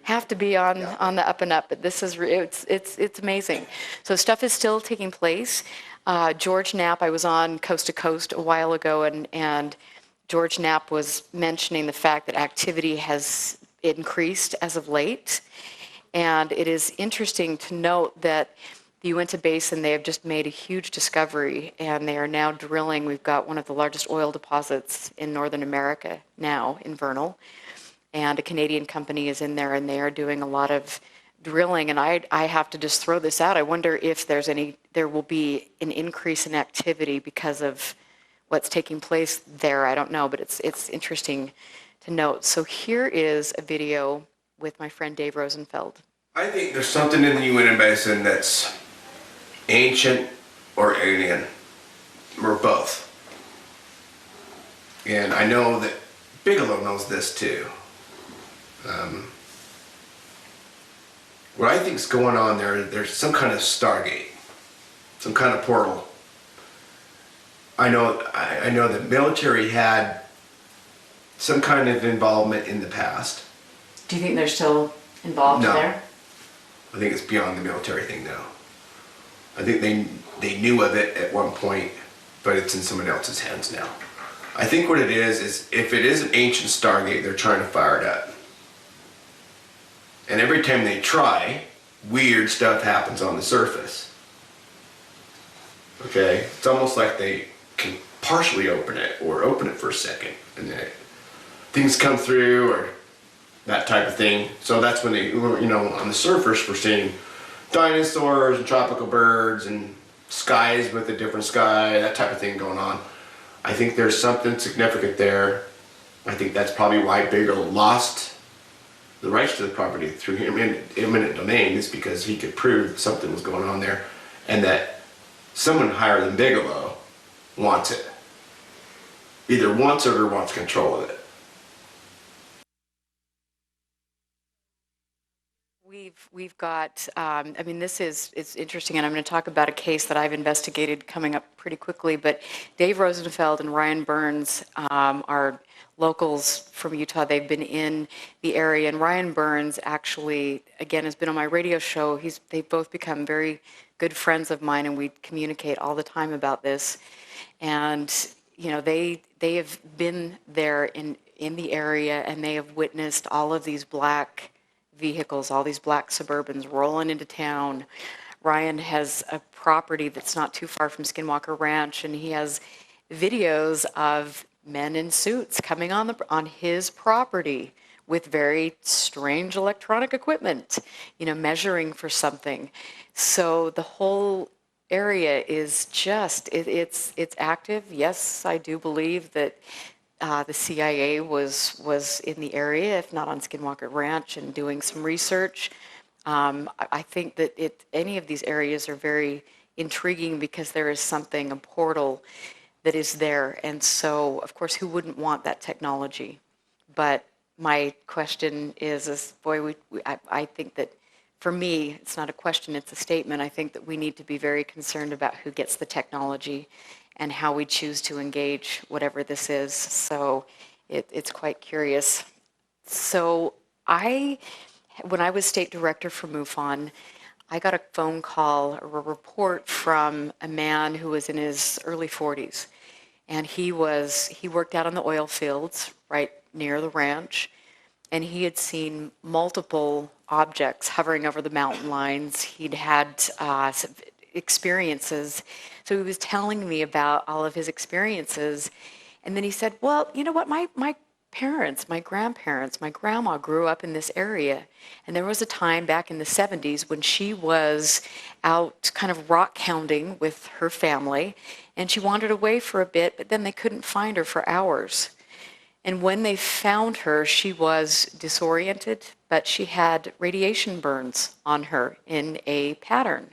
[SPEAKER 2] have to be on the up and up. But this is it's amazing. So stuff is still taking place. George Knapp, I was on Coast to Coast a while ago, and George Knapp was mentioning the fact that activity has increased as of late, and it is interesting to note that the Uinta Basin, they have just made a huge discovery, and they are now drilling. We've got one of the largest oil deposits in Northern America now in Vernal, and a Canadian company is in there, and they are doing a lot of drilling. And I have to just throw this out. I wonder if there will be an increase in activity because of what's taking place there. I don't know, but it's interesting to note. So here is a video with my friend Dave Rosenfeld.
[SPEAKER 4] I think there's something in the Uinta Basin that's ancient or alien, or both. And I know that Bigelow knows this too. What I think is going on there's some kind of Stargate, some kind of portal. I know the military had some kind of involvement in the past.
[SPEAKER 2] Do you think they're still involved there?
[SPEAKER 4] I think it's beyond the military thing now. I think they knew of it at one point, but it's in someone else's hands now. I think what it is if it is an ancient Stargate, they're trying to fire it up. And every time they try, weird stuff happens on the surface. Okay? It's almost like they can partially open it or open it for a second, and then things come through or that type of thing. So that's when they, on the surface, we're seeing dinosaurs and tropical birds and skies with a different sky, that type of thing going on. I think there's something significant there. I think that's probably why Bigelow lost the rights to the property through eminent domain, is because he could prove that something was going on there and that someone higher than Bigelow wants it. Either wants it or wants control of it.
[SPEAKER 2] We've got, it's interesting, and I'm going to talk about a case that I've investigated coming up pretty quickly, but Dave Rosenfeld and Ryan Burns are locals from Utah. They've been in the area, and Ryan Burns actually, again, has been on my radio show. They've both become very good friends of mine, and we communicate all the time about this. And, they have been there in the area, and they have witnessed all of these black vehicles, all these black Suburbans rolling into town. Ryan has a property that's not too far from Skinwalker Ranch, and he has videos of men in suits coming on his property with very strange electronic equipment, measuring for something. So the whole area is just, it's active. Yes, I do believe that the CIA was in the area, if not on Skinwalker Ranch, and doing some research. I think that any of these areas are very intriguing because there is something, a portal that is there. And so, of course, who wouldn't want that technology? But my question is I think that for me, it's not a question, it's a statement. I think that we need to be very concerned about who gets the technology and how we choose to engage whatever this is. So it's quite curious. So when I was state director for MUFON, I got a phone call or a report from a man who was in his early 40s. And he worked out on the oil fields right near the ranch. And he had seen multiple objects hovering over the mountain lines. He'd had experiences. So he was telling me about all of his experiences. And then he said, well, you know what, my parents, my grandparents, my grandma grew up in this area. And there was a time back in the 70s when she was out kind of rock hounding with her family. And she wandered away for a bit, but then they couldn't find her for hours. And when they found her, she was disoriented, but she had radiation burns on her in a pattern.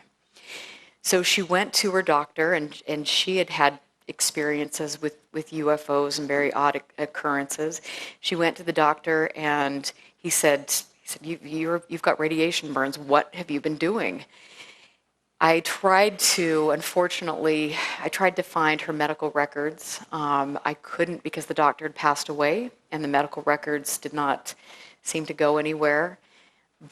[SPEAKER 2] So she went to her doctor, and she had had experiences with UFOs and very odd occurrences. She went to the doctor, and he said, you've got radiation burns. What have you been doing? Unfortunately, I tried to find her medical records. I couldn't because the doctor had passed away, and the medical records did not seem to go anywhere.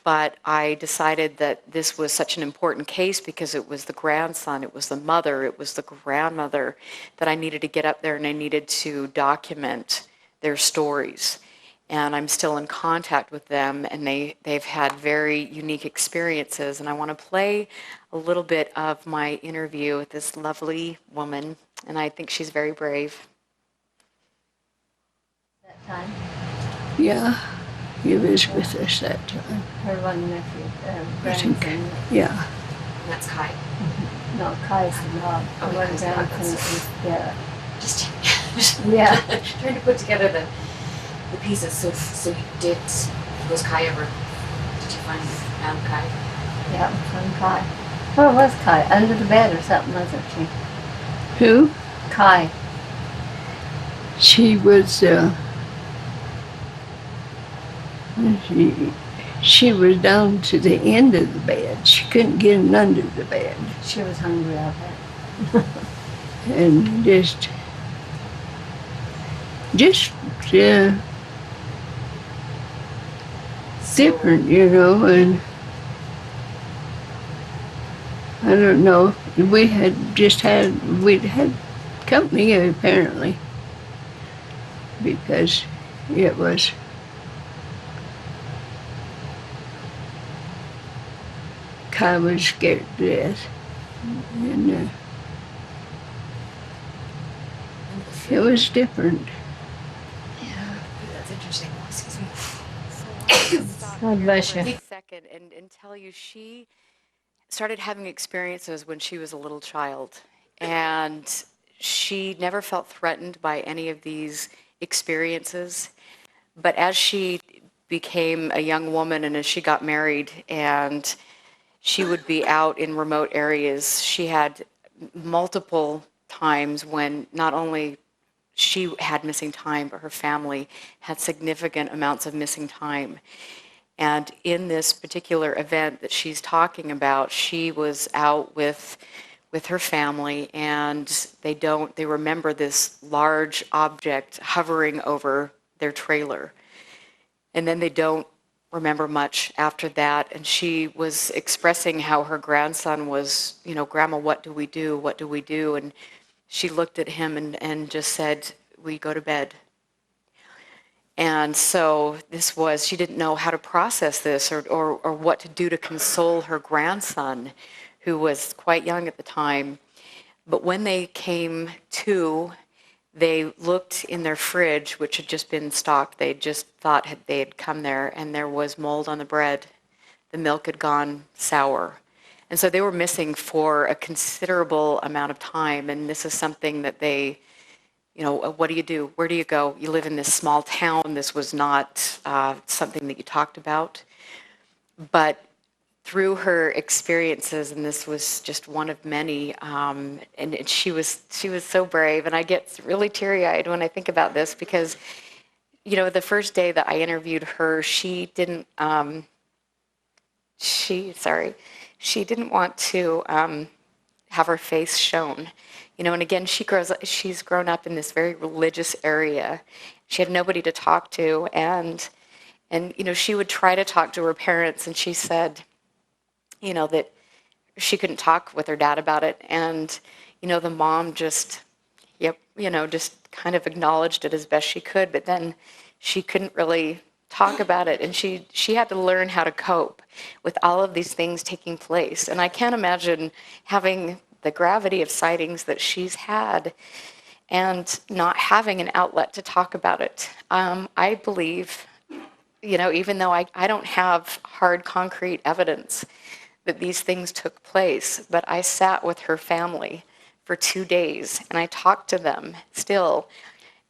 [SPEAKER 2] But I decided that this was such an important case because it was the grandson, it was the mother, it was the grandmother, that I needed to get up there and I needed to document their stories. And I'm still in contact with them, and they've had very unique experiences. And I want to play a little bit of my interview with this lovely woman, and I think she's very brave.
[SPEAKER 20] That time?
[SPEAKER 21] Yeah, he was with us that time.
[SPEAKER 20] Her one nephew,
[SPEAKER 21] I think,
[SPEAKER 20] grandson.
[SPEAKER 21] yeah.
[SPEAKER 2] That's Kai.
[SPEAKER 20] Mm-hmm. No, Kai's the dog.
[SPEAKER 2] Oh,
[SPEAKER 20] Her one
[SPEAKER 2] Kai's the dog,
[SPEAKER 20] grandson is Garrett.
[SPEAKER 2] Just
[SPEAKER 20] Yeah.
[SPEAKER 2] trying to put together the pieces. So was Kai ever, did you find Kai?
[SPEAKER 20] Yeah, it was from Kai. Where was Kai? Under the bed or something, wasn't she?
[SPEAKER 21] Who?
[SPEAKER 20] Kai.
[SPEAKER 21] She was, she was down to the end of the bed. She couldn't get in under the bed.
[SPEAKER 20] She was hungry, I bet.
[SPEAKER 21] And just different, you know, and I don't know. We'd had company apparently, because it was Kai was scared to death, and it was different.
[SPEAKER 2] Yeah, that's interesting. Excuse me.
[SPEAKER 20] God bless you.
[SPEAKER 2] Take a second and tell you she started having experiences when she was a little child, and she never felt threatened by any of these experiences. But as she became a young woman and as she got married and she would be out in remote areas, she had multiple times when not only she had missing time, but her family had significant amounts of missing time. And in this particular event that she's talking about, she was out with her family, and they remember this large object hovering over their trailer. And then they don't remember much after that. And she was expressing how her grandson was, Grandma, what do we do? What do we do? And she looked at him and just said, we go to bed. And so she didn't know how to process this or what to do to console her grandson, who was quite young at the time. But when they came to, they looked in their fridge, which had just been stocked. They just thought they had come there, and there was mold on the bread. The milk had gone sour. And so they were missing for a considerable amount of time. And this is something that they, what do you do? Where do you go? You live in this small town. This was not something that you talked about. But through her experiences, and this was just one of many, and she was so brave, and I get really teary-eyed when I think about this because, the first day that I interviewed her, she didn't want to have her face shown. And again, she's grown up in this very religious area. She had nobody to talk to, and she would try to talk to her parents, and she said, that she couldn't talk with her dad about it. And, the mom just kind of acknowledged it as best she could, but then she couldn't really talk about it. And she had to learn how to cope with all of these things taking place. And I can't imagine having the gravity of sightings that she's had and not having an outlet to talk about it. I believe, even though I don't have hard concrete evidence that these things took place, but I sat with her family for 2 days and I talked to them still,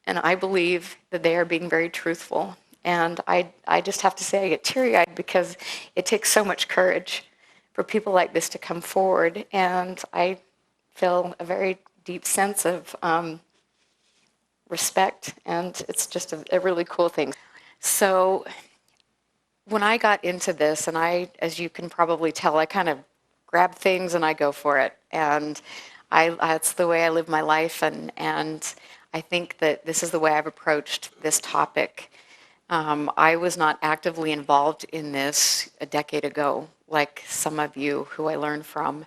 [SPEAKER 2] and I believe that they are being very truthful. And I just have to say I get teary-eyed because it takes so much courage for people like this to come forward, and I feel a very deep sense of respect, and it's just a really cool thing. So when I got into this, and as you can probably tell, I kind of grab things and I go for it, and that's the way I live my life, and I think that this is the way I've approached this topic. I was not actively involved in this a decade ago, like some of you who I learned from.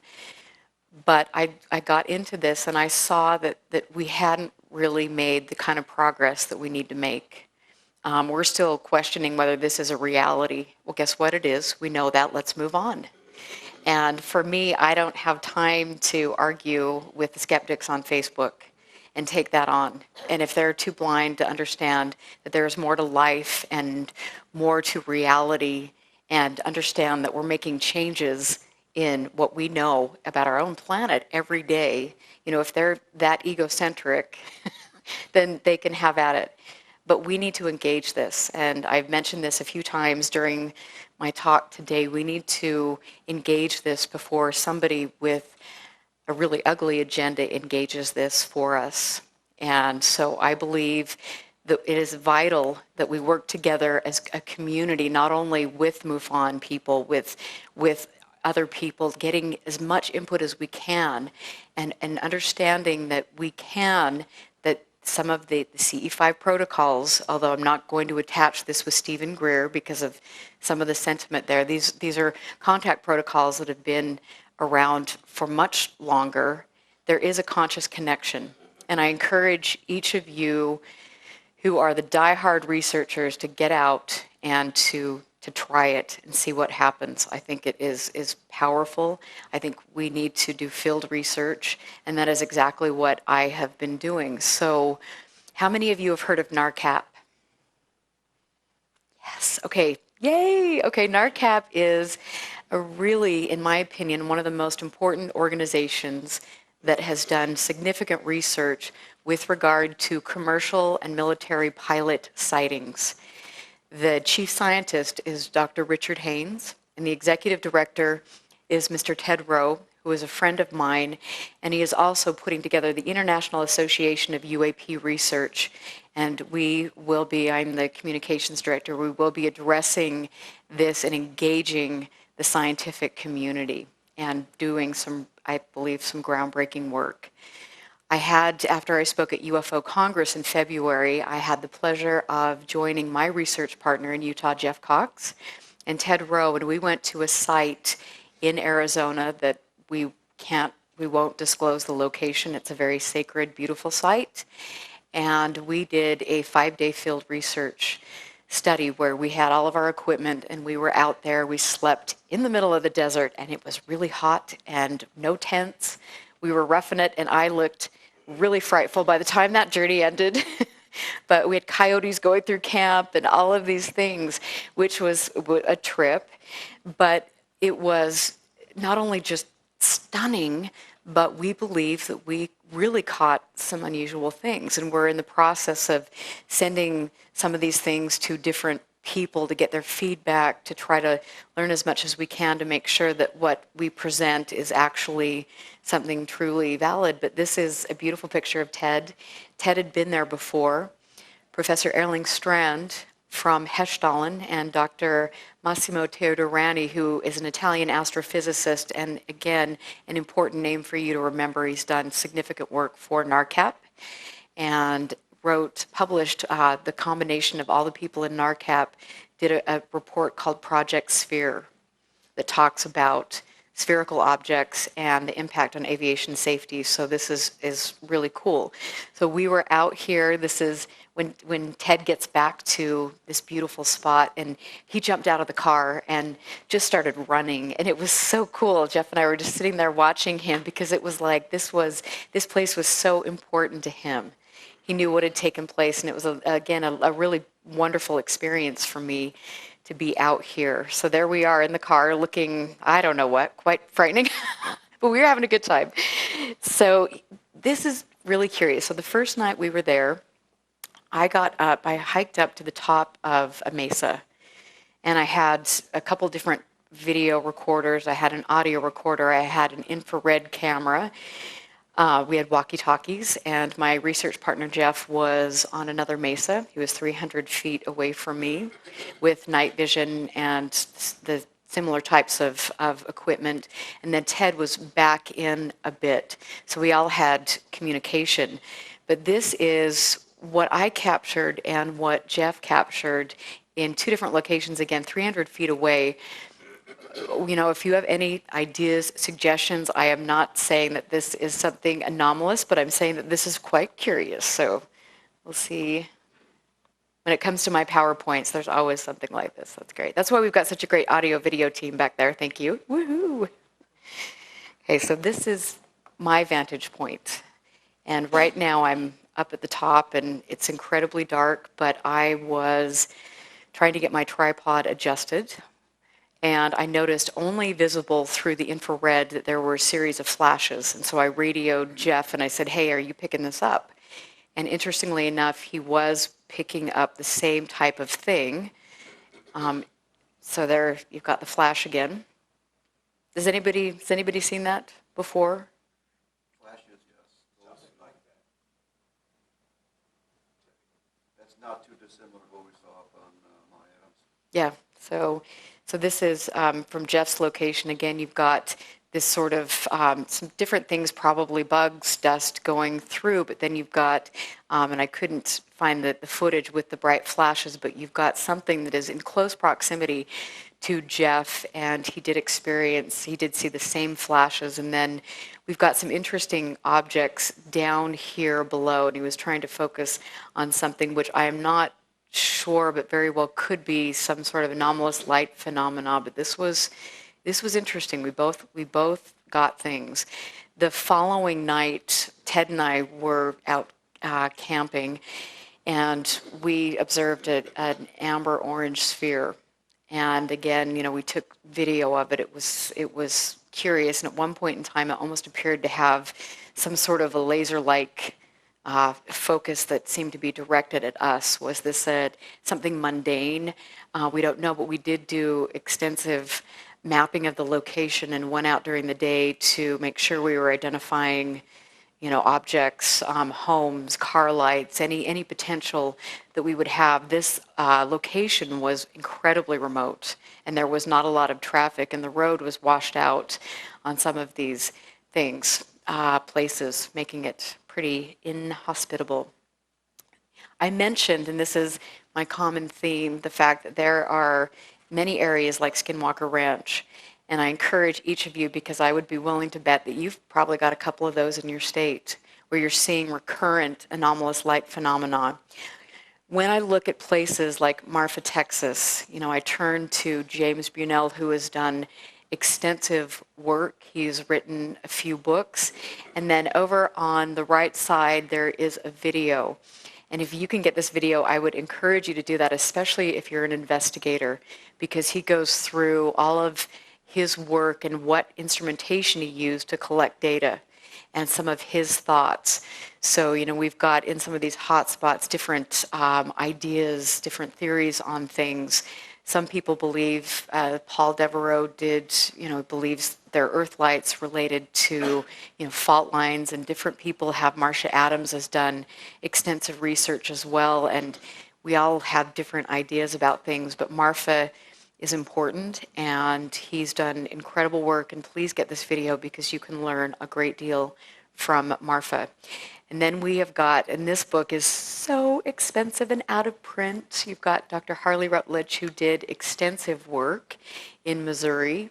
[SPEAKER 2] But I got into this and I saw that we hadn't really made the kind of progress that we need to make. We're still questioning whether this is a reality. Well, guess what it is? We know that. Let's move on. And for me, I don't have time to argue with the skeptics on Facebook and take that on. And if they're too blind to understand that there's more to life and more to reality, and understand that we're making changes in what we know about our own planet every day, if they're that egocentric, then they can have at it. But we need to engage this. And I've mentioned this a few times during my talk today. We need to engage this before somebody with a really ugly agenda engages this for us. And so I believe that it is vital that we work together as a community, not only with MUFON people, with other people, getting as much input as we can, and understanding that that some of the CE5 protocols, although I'm not going to attach this with Stephen Greer because of some of the sentiment there, these are contact protocols that have been around for much longer. There is a conscious connection. And I encourage each of you who are the diehard researchers to get out and to try it and see what happens. I think it is powerful. I think we need to do field research, and that is exactly what I have been doing. So how many of you have heard of NARCAP? Yes, okay, yay! Okay, NARCAP is a really, in my opinion, one of the most important organizations that has done significant research with regard to commercial and military pilot sightings. The chief scientist is Dr. Richard Haynes, and the executive director is Mr. Ted Rowe, who is a friend of mine, and he is also putting together the International Association of UAP Research. And I'm the communications director, we will be addressing this and engaging the scientific community and doing I believe, some groundbreaking work. After I spoke at UFO Congress in February, I had the pleasure of joining my research partner in Utah, Jeff Cox, and Ted Rowe, and we went to a site in Arizona that we won't disclose the location. It's a very sacred, beautiful site. And we did a 5-day field research study where we had all of our equipment and we were out there. We slept in the middle of the desert and it was really hot and no tents. We were roughing it and I looked really frightful by the time that journey ended. But we had coyotes going through camp and all of these things, which was a trip. But it was not only just stunning, but we believe that we really caught some unusual things. And we're in the process of sending some of these things to different people to get their feedback, to try to learn as much as we can to make sure that what we present is actually something truly valid. But this is a beautiful picture of Ted. Ted had been there before. Professor Erling Strand from Hessdalen and Dr. Massimo Teodorani, who is an Italian astrophysicist, and again, an important name for you to remember. He's done significant work for NARCAP and published the combination of all the people in NARCAP, did a report called Project Sphere that talks about spherical objects and the impact on aviation safety. So this is really cool. So we were out here. This is when Ted gets back to this beautiful spot, and he jumped out of the car and just started running. And it was so cool. Jeff and I were just sitting there watching him because it was like this place was so important to him. He knew what had taken place, and it was, again, a really wonderful experience for me to be out here. So there we are in the car looking, I don't know what, quite frightening, but we were having a good time. So this is really curious. So the first night we were there, I hiked up to the top of a mesa, and I had a couple different video recorders, I had an audio recorder, I had an infrared camera. We had walkie-talkies, and my research partner, Jeff, was on another mesa. He was 300 feet away from me with night vision and the similar types of equipment. And then Ted was back in a bit. So we all had communication. But this is what I captured and what Jeff captured in two different locations, again, 300 feet away. You know, if you have any ideas, suggestions, I am not saying that this is something anomalous, but I'm saying that this is quite curious. So we'll see. When it comes to my PowerPoints, there's always something like this. That's great. That's why we've got such a great audio video team back there. Thank you. Woohoo! Okay, so this is my vantage point. And right now I'm up at the top and it's incredibly dark, but I was trying to get my tripod adjusted. And I noticed only visible through the infrared that there were a series of flashes. And so I radioed Jeff and I said, hey, are you picking this up? And interestingly enough, he was picking up the same type of thing. So there, you've got the flash again. Has anybody seen that before?
[SPEAKER 3] Flashes, yes. Something like that. That's not too dissimilar to what we saw up on Mount Adams.
[SPEAKER 2] Yeah. So this is from Jeff's location. Again, you've got this sort of some different things, probably bugs, dust going through, but then you've got, and I couldn't find the footage with the bright flashes, but you've got something that is in close proximity to Jeff, and he did see the same flashes, and then we've got some interesting objects down here below, and he was trying to focus on something which I am not sure, but very well could be some sort of anomalous light phenomena, but this was interesting. We both got things. The following night, Ted and I were out camping, and we observed an amber orange sphere. And again, you know, we took video of it. It was curious, and at one point in time, it almost appeared to have some sort of a laser-like focus that seemed to be directed at us. Was this something mundane? We don't know, but we did do extensive mapping of the location and went out during the day to make sure we were identifying, you know, objects, homes, car lights, any potential that we would have. This location was incredibly remote, and there was not a lot of traffic, and the road was washed out on some of these places, making it pretty inhospitable. I mentioned, and this is my common theme, the fact that there are many areas like Skinwalker Ranch, and I encourage each of you, because I would be willing to bet that you've probably got a couple of those in your state where you're seeing recurrent anomalous light phenomena. When I look at places like Marfa, Texas, you know, I turn to James Bunnell, who has done extensive work. He's written a few books. And then over on the right side, there is a video. And if you can get this video, I would encourage you to do that, especially if you're an investigator, because he goes through all of his work and what instrumentation he used to collect data and some of his thoughts. So, you know, we've got in some of these hot spots different ideas, different theories on things. Some people believe, Paul Devereaux believes they're earth lights related to, you know, fault lines, and different people have. Marcia Adams has done extensive research as well, and we all have different ideas about things, but Marfa is important, and he's done incredible work, and please get this video because you can learn a great deal from Marfa. And then we have got, and this book is so expensive and out of print, you've got Dr. Harley Rutledge, who did extensive work in Missouri.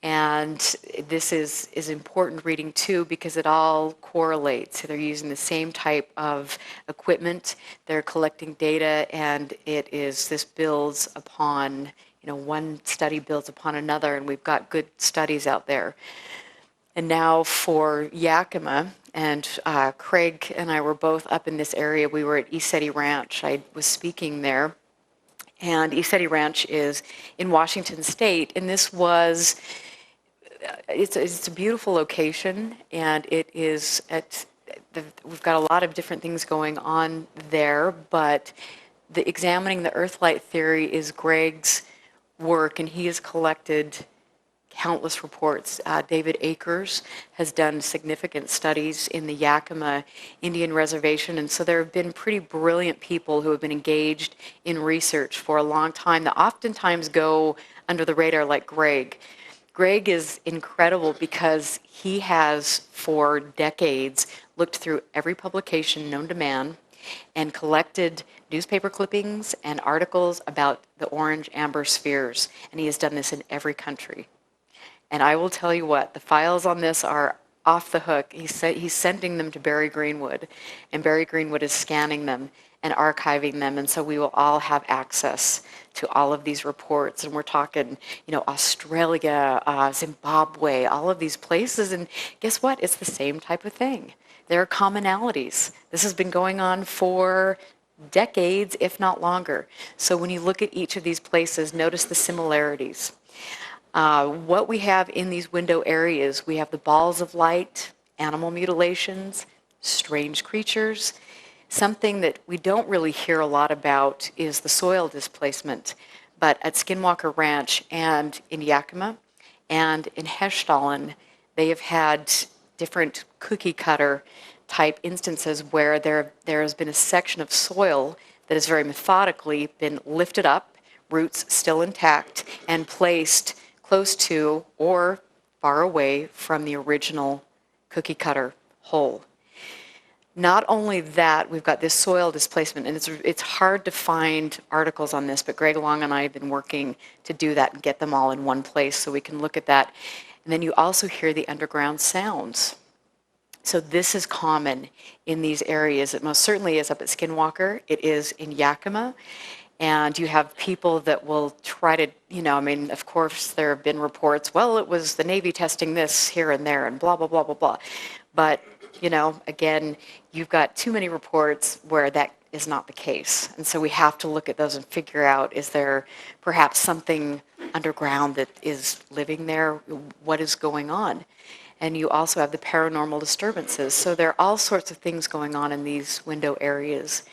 [SPEAKER 2] And this is important reading too, because it all correlates. They're using the same type of equipment, they're collecting data, and this builds upon, you know, one study builds upon another, and we've got good studies out there. And now for Yakima, and Craig and I were both up in this area. We were at Isetti Ranch. I was speaking there. And Isetti Ranch is in Washington State. And this was, it's a beautiful location. And it is we've got a lot of different things going on there. But examining the Earthlight theory is Greg's work, and he has collected countless reports. David Akers has done significant studies in the Yakima Indian Reservation, and so there have been pretty brilliant people who have been engaged in research for a long time that oftentimes go under the radar, like Greg. Greg is incredible because he has, for decades, looked through every publication known to man and collected newspaper clippings and articles about the orange amber spheres, and he has done this in every country. And I will tell you what, the files on this are off the hook. He's sending them to Barry Greenwood, and Barry Greenwood is scanning them and archiving them, and so we will all have access to all of these reports. And we're talking, Australia, Zimbabwe, all of these places, and guess what? It's the same type of thing. There are commonalities. This has been going on for decades, if not longer. So when you look at each of these places, notice the similarities. What we have in these window areas, we have the balls of light, animal mutilations, strange creatures. Something that we don't really hear a lot about is the soil displacement. But at Skinwalker Ranch and in Yakima and in Hessdalen, they have had different cookie cutter type instances where there has been a section of soil that has very methodically been lifted up, roots still intact, and placed close to or far away from the original cookie cutter hole. Not only that, we've got this soil displacement, and it's hard to find articles on this, but Greg Long and I have been working to do that and get them all in one place so we can look at that. And then you also hear the underground sounds. So this is common in these areas. It most certainly is up at Skinwalker. It is in Yakima. And you have people that will try to, of course, there have been reports, well, it was the Navy testing this here and there and blah, blah, blah, blah, blah. But, again, you've got too many reports where that is not the case. And so we have to look at those and figure out, is there perhaps something underground that is living there? What is going on? And you also have the paranormal disturbances. So there are all sorts of things going on in these window areas.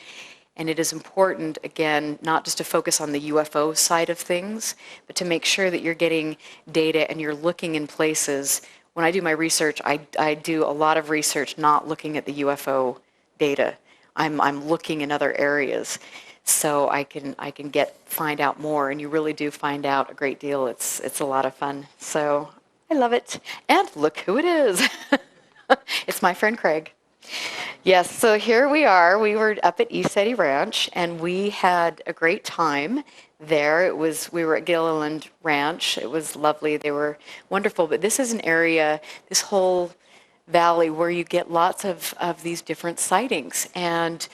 [SPEAKER 2] And it is important, again, not just to focus on the UFO side of things, but to make sure that you're getting data and you're looking in places. When I do my research, I do a lot of research not looking at the UFO data. I'm looking in other areas so I can find out more, and you really do find out a great deal. It's a lot of fun. So I love it. And look who it is. It's my friend Craig. Yes, so here we are. We were up at East Eddy Ranch, and we had a great time there. We were at Gilliland Ranch. It was lovely. They were wonderful. But this is an area, this whole valley, where you get lots of these different sightings. And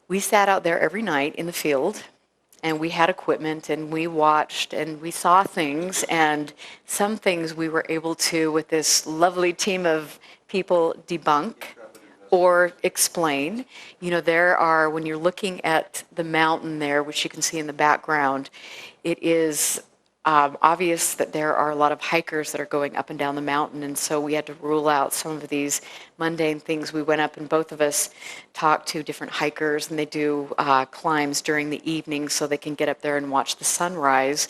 [SPEAKER 2] we sat out there every night in the field, and we had equipment, and we watched, and we saw things. And some things we were able to, with this lovely team of people, debunk or explain. There are, when you're looking at the mountain there, which you can see in the background, it is obvious that there are a lot of hikers that are going up and down the mountain, and so we had to rule out some of these mundane things. We went up, and both of us talked to different hikers, and they do climbs during the evening so they can get up there and watch the sunrise.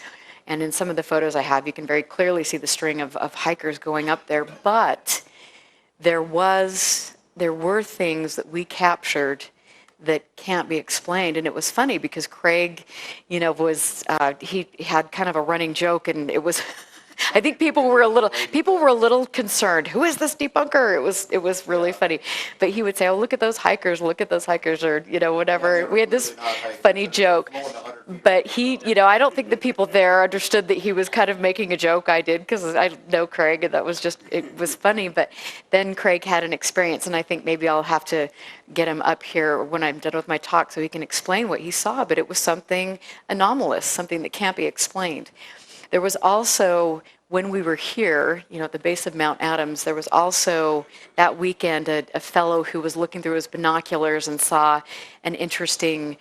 [SPEAKER 2] And in some of the photos I have, you can very clearly see the string of hikers going up there, but there were things that we captured that can't be explained. And it was funny because Craig, he had kind of a running joke, and it was, I think people were a little concerned. Who is this debunker? It was really funny. But he would say, oh, look at those hikers, or, whatever. We had this funny joke. But I don't think the people there understood that he was kind of making a joke. I did, because I know Craig, and it was funny. But then Craig had an experience, and I think maybe I'll have to get him up here when I'm done with my talk so he can explain what he saw. But it was something anomalous, something that can't be explained. There was also, when we were here, at the base of Mount Adams, there was also that weekend a fellow who was looking through his binoculars and saw an interesting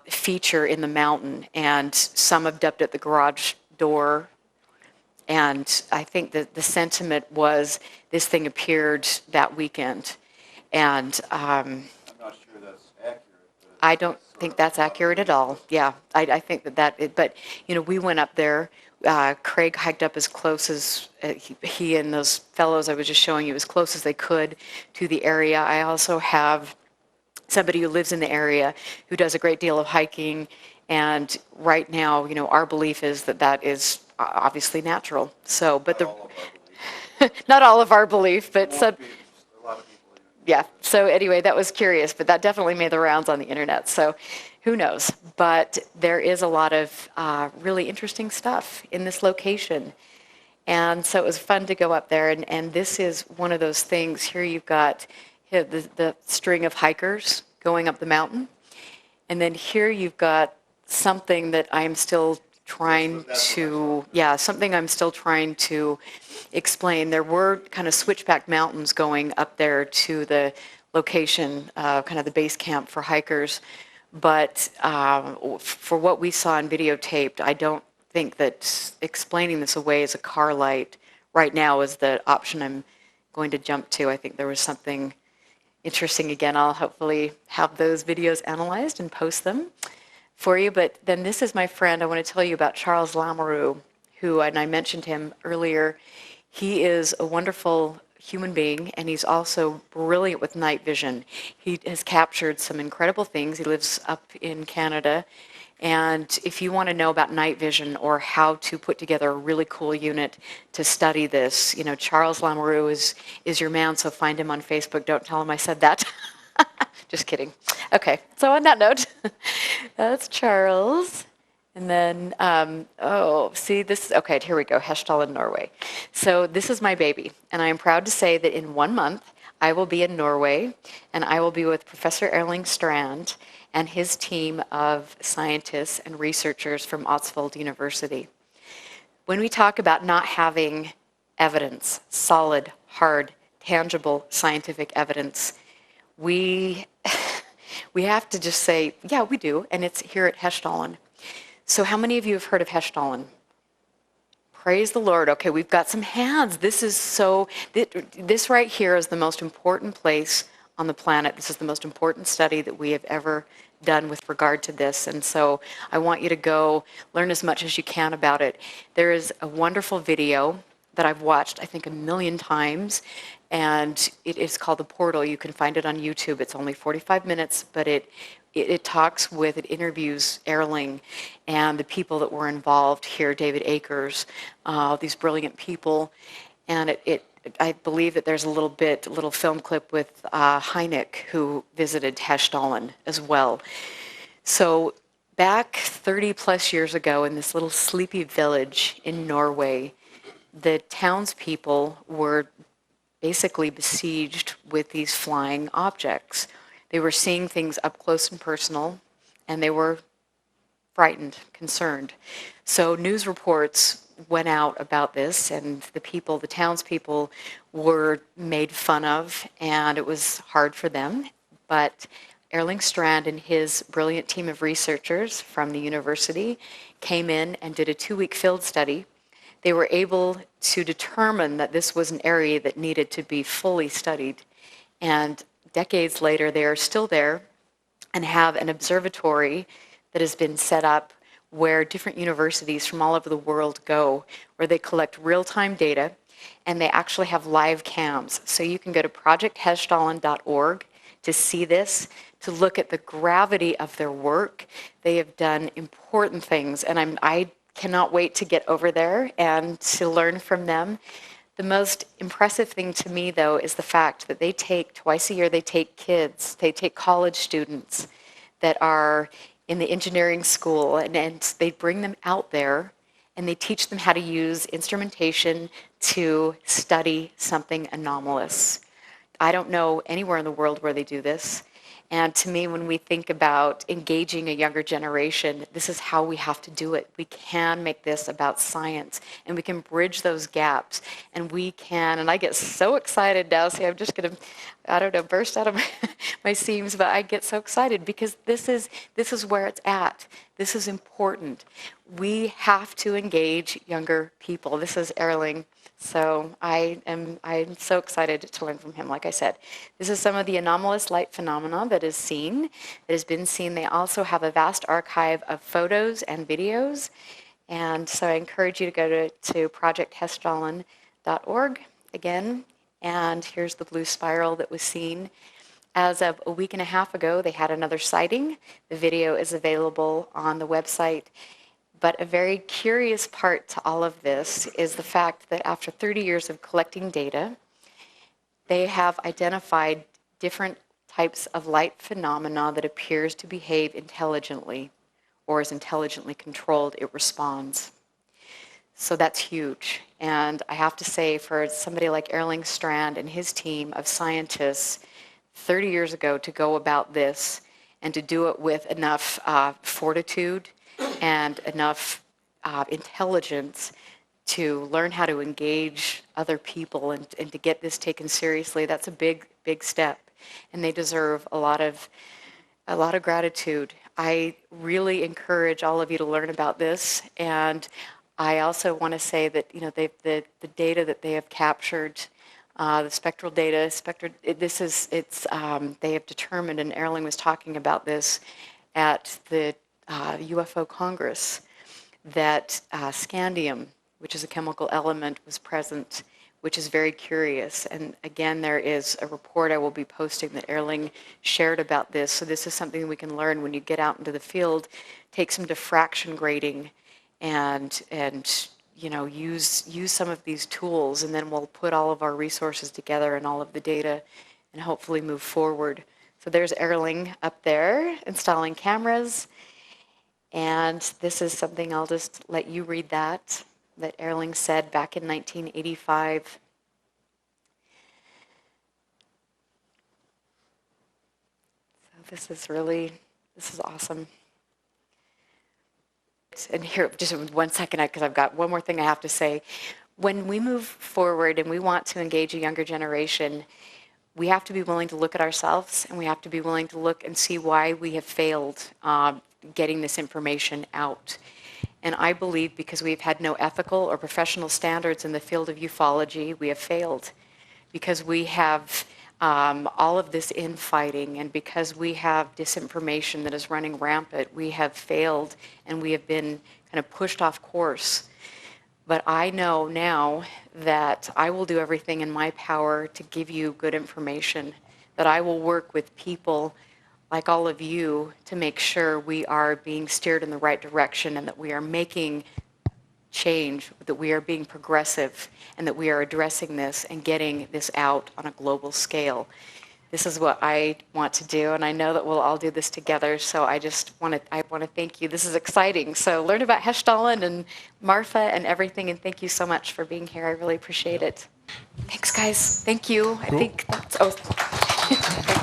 [SPEAKER 2] feature in the mountain, and some have dubbed it the garage door. And I think that the sentiment was this thing appeared that weekend. And
[SPEAKER 3] I'm not sure that's accurate.
[SPEAKER 2] I don't think that's accurate at all. Yeah, I think but, you know, we went up there. Craig hiked up as close as he and those fellows I was just showing you, as close as they could to the area. I also have somebody who lives in the area who does a great deal of hiking. And right now, you know, our belief is that that is obviously natural. So, but not all of our belief, but some. Yeah. So anyway, that was curious, but that definitely made the rounds on the internet. So who knows? But there is a lot of really interesting stuff in this location. And so it was fun to go up there. And this is one of those things. Here you've got the string of hikers going up the mountain. And then here you've got something that I'm still trying to, something I'm still trying to explain. There were kind of switchback mountains going up there to the location, kind of the base camp for hikers. But for what we saw and videotaped, I don't think that explaining this away as a car light right now is the option I'm going to jump to. I think there was something interesting. Again, I'll hopefully have those videos analyzed and post them for you. But then this is my friend. I want to tell you about Charles Lamoureux, who, and I mentioned him earlier. He is a wonderful human being, and he's also brilliant with night vision. He has captured some incredible things. He lives up in Canada. And if you want to know about night vision or how to put together a really cool unit to study this, you know, Charles Lamoureux is your man, so find him on Facebook. Don't tell him I said that. Just kidding. Okay, so on that note, that's Charles. And then, okay, here we go, Hesdal in Norway. So this is my baby, and I am proud to say that in 1 month, I will be in Norway, and I will be with Professor Erling Strand and his team of scientists and researchers from Østfold University. When we talk about not having evidence, solid, hard, tangible scientific evidence, we have to just say, yeah, we do, and it's here at Hesdalen. So how many of you have heard of Hesdalen? Praise the Lord. Okay, we've got some hands. This right here is the most important place on the planet. This is the most important study that we have ever done with regard to this. And so I want you to go learn as much as you can about it. There is a wonderful video that I've watched, I think, 1,000,000 times. And it is called The Portal. You can find it on YouTube. It's only 45 minutes, but it interviews Erling and the people that were involved here, David Akers, these brilliant people. And I believe that there's a little film clip with Heineck, who visited Hesdalen as well. So back 30 plus years ago in this little sleepy village in Norway, the townspeople were basically besieged with these flying objects. They were seeing things up close and personal, and they were frightened, concerned. So news reports went out about this, and the townspeople were made fun of, and it was hard for them. But Erling Strand and his brilliant team of researchers from the university came in and did a 2-week field study. They were able to determine that this was an area that needed to be fully studied. And decades later, they are still there and have an observatory that has been set up where different universities from all over the world go, where they collect real-time data, and they actually have live cams. So you can go to projecthesdalen.org to see this, to look at the gravity of their work. They have done important things, and I cannot wait to get over there and to learn from them. The most impressive thing to me, though, is the fact that they take, twice a year, they take college students that are in the engineering school, and they bring them out there, and they teach them how to use instrumentation to study something anomalous. I don't know anywhere in the world where they do this. And to me, when we think about engaging a younger generation, this is how we have to do it. We can make this about science, and we can bridge those gaps, and I get so excited now. See, I'm just going to, burst out of my seams, but I get so excited because this is where it's at. This is important. we have to engage younger people. This is Erling. So I'm so excited to learn from him, like I said. This is some of the anomalous light phenomena that is seen, that has been seen. They also have a vast archive of photos and videos. And so I encourage you to go to projecthestollen.org again. And here's the blue spiral that was seen. As of a week and a half ago, they had another sighting. The video is available on the website. But a very curious part to all of this is the fact that after 30 years of collecting data, they have identified different types of light phenomena that appears to behave intelligently, or is intelligently controlled, it responds. So that's huge. And I have to say, for somebody like Erling Strand and his team of scientists 30 years ago to go about this and to do it with enough fortitude and enough intelligence to learn how to engage other people and to get this taken seriously, that's a big, big step. And they deserve a lot of gratitude. I really encourage all of you to learn about this. And I also want to say that, you know, the data that they have captured, the spectral data, they have determined, and Erling was talking about this at the UFO Congress, that scandium, which is a chemical element, was present, which is very curious. And again, there is a report I will be posting that Erling shared about this. So this is something we can learn when you get out into the field, take some diffraction grading and you know, use some of these tools, and then we'll put all of our resources together and all of the data and hopefully move forward. So there's Erling up there installing cameras. And this is something, I'll just let you read that Erling said back in 1985. So this is awesome. And here, just 1 second, because I've got one more thing I have to say. When we move forward and we want to engage a younger generation, we have to be willing to look at ourselves, and we have to be willing to look and see why we have failed getting this information out. And I believe because we've had no ethical or professional standards in the field of ufology, we have failed. Because we have all of this infighting, and because we have disinformation that is running rampant, we have failed, and we have been kind of pushed off course. But I know now that I will do everything in my power to give you good information, that I will work with people like all of you to make sure we are being steered in the right direction, and that we are making change, that we are being progressive, and that we are addressing this and getting this out on a global scale. This is what I want to do, and I know that we'll all do this together, so I want to thank you. This is exciting. So learn about Hestollen and Marfa and everything, and thank you so much for being here. I really appreciate it. Thanks, guys. Thank you. Cool. I think that's... Oh.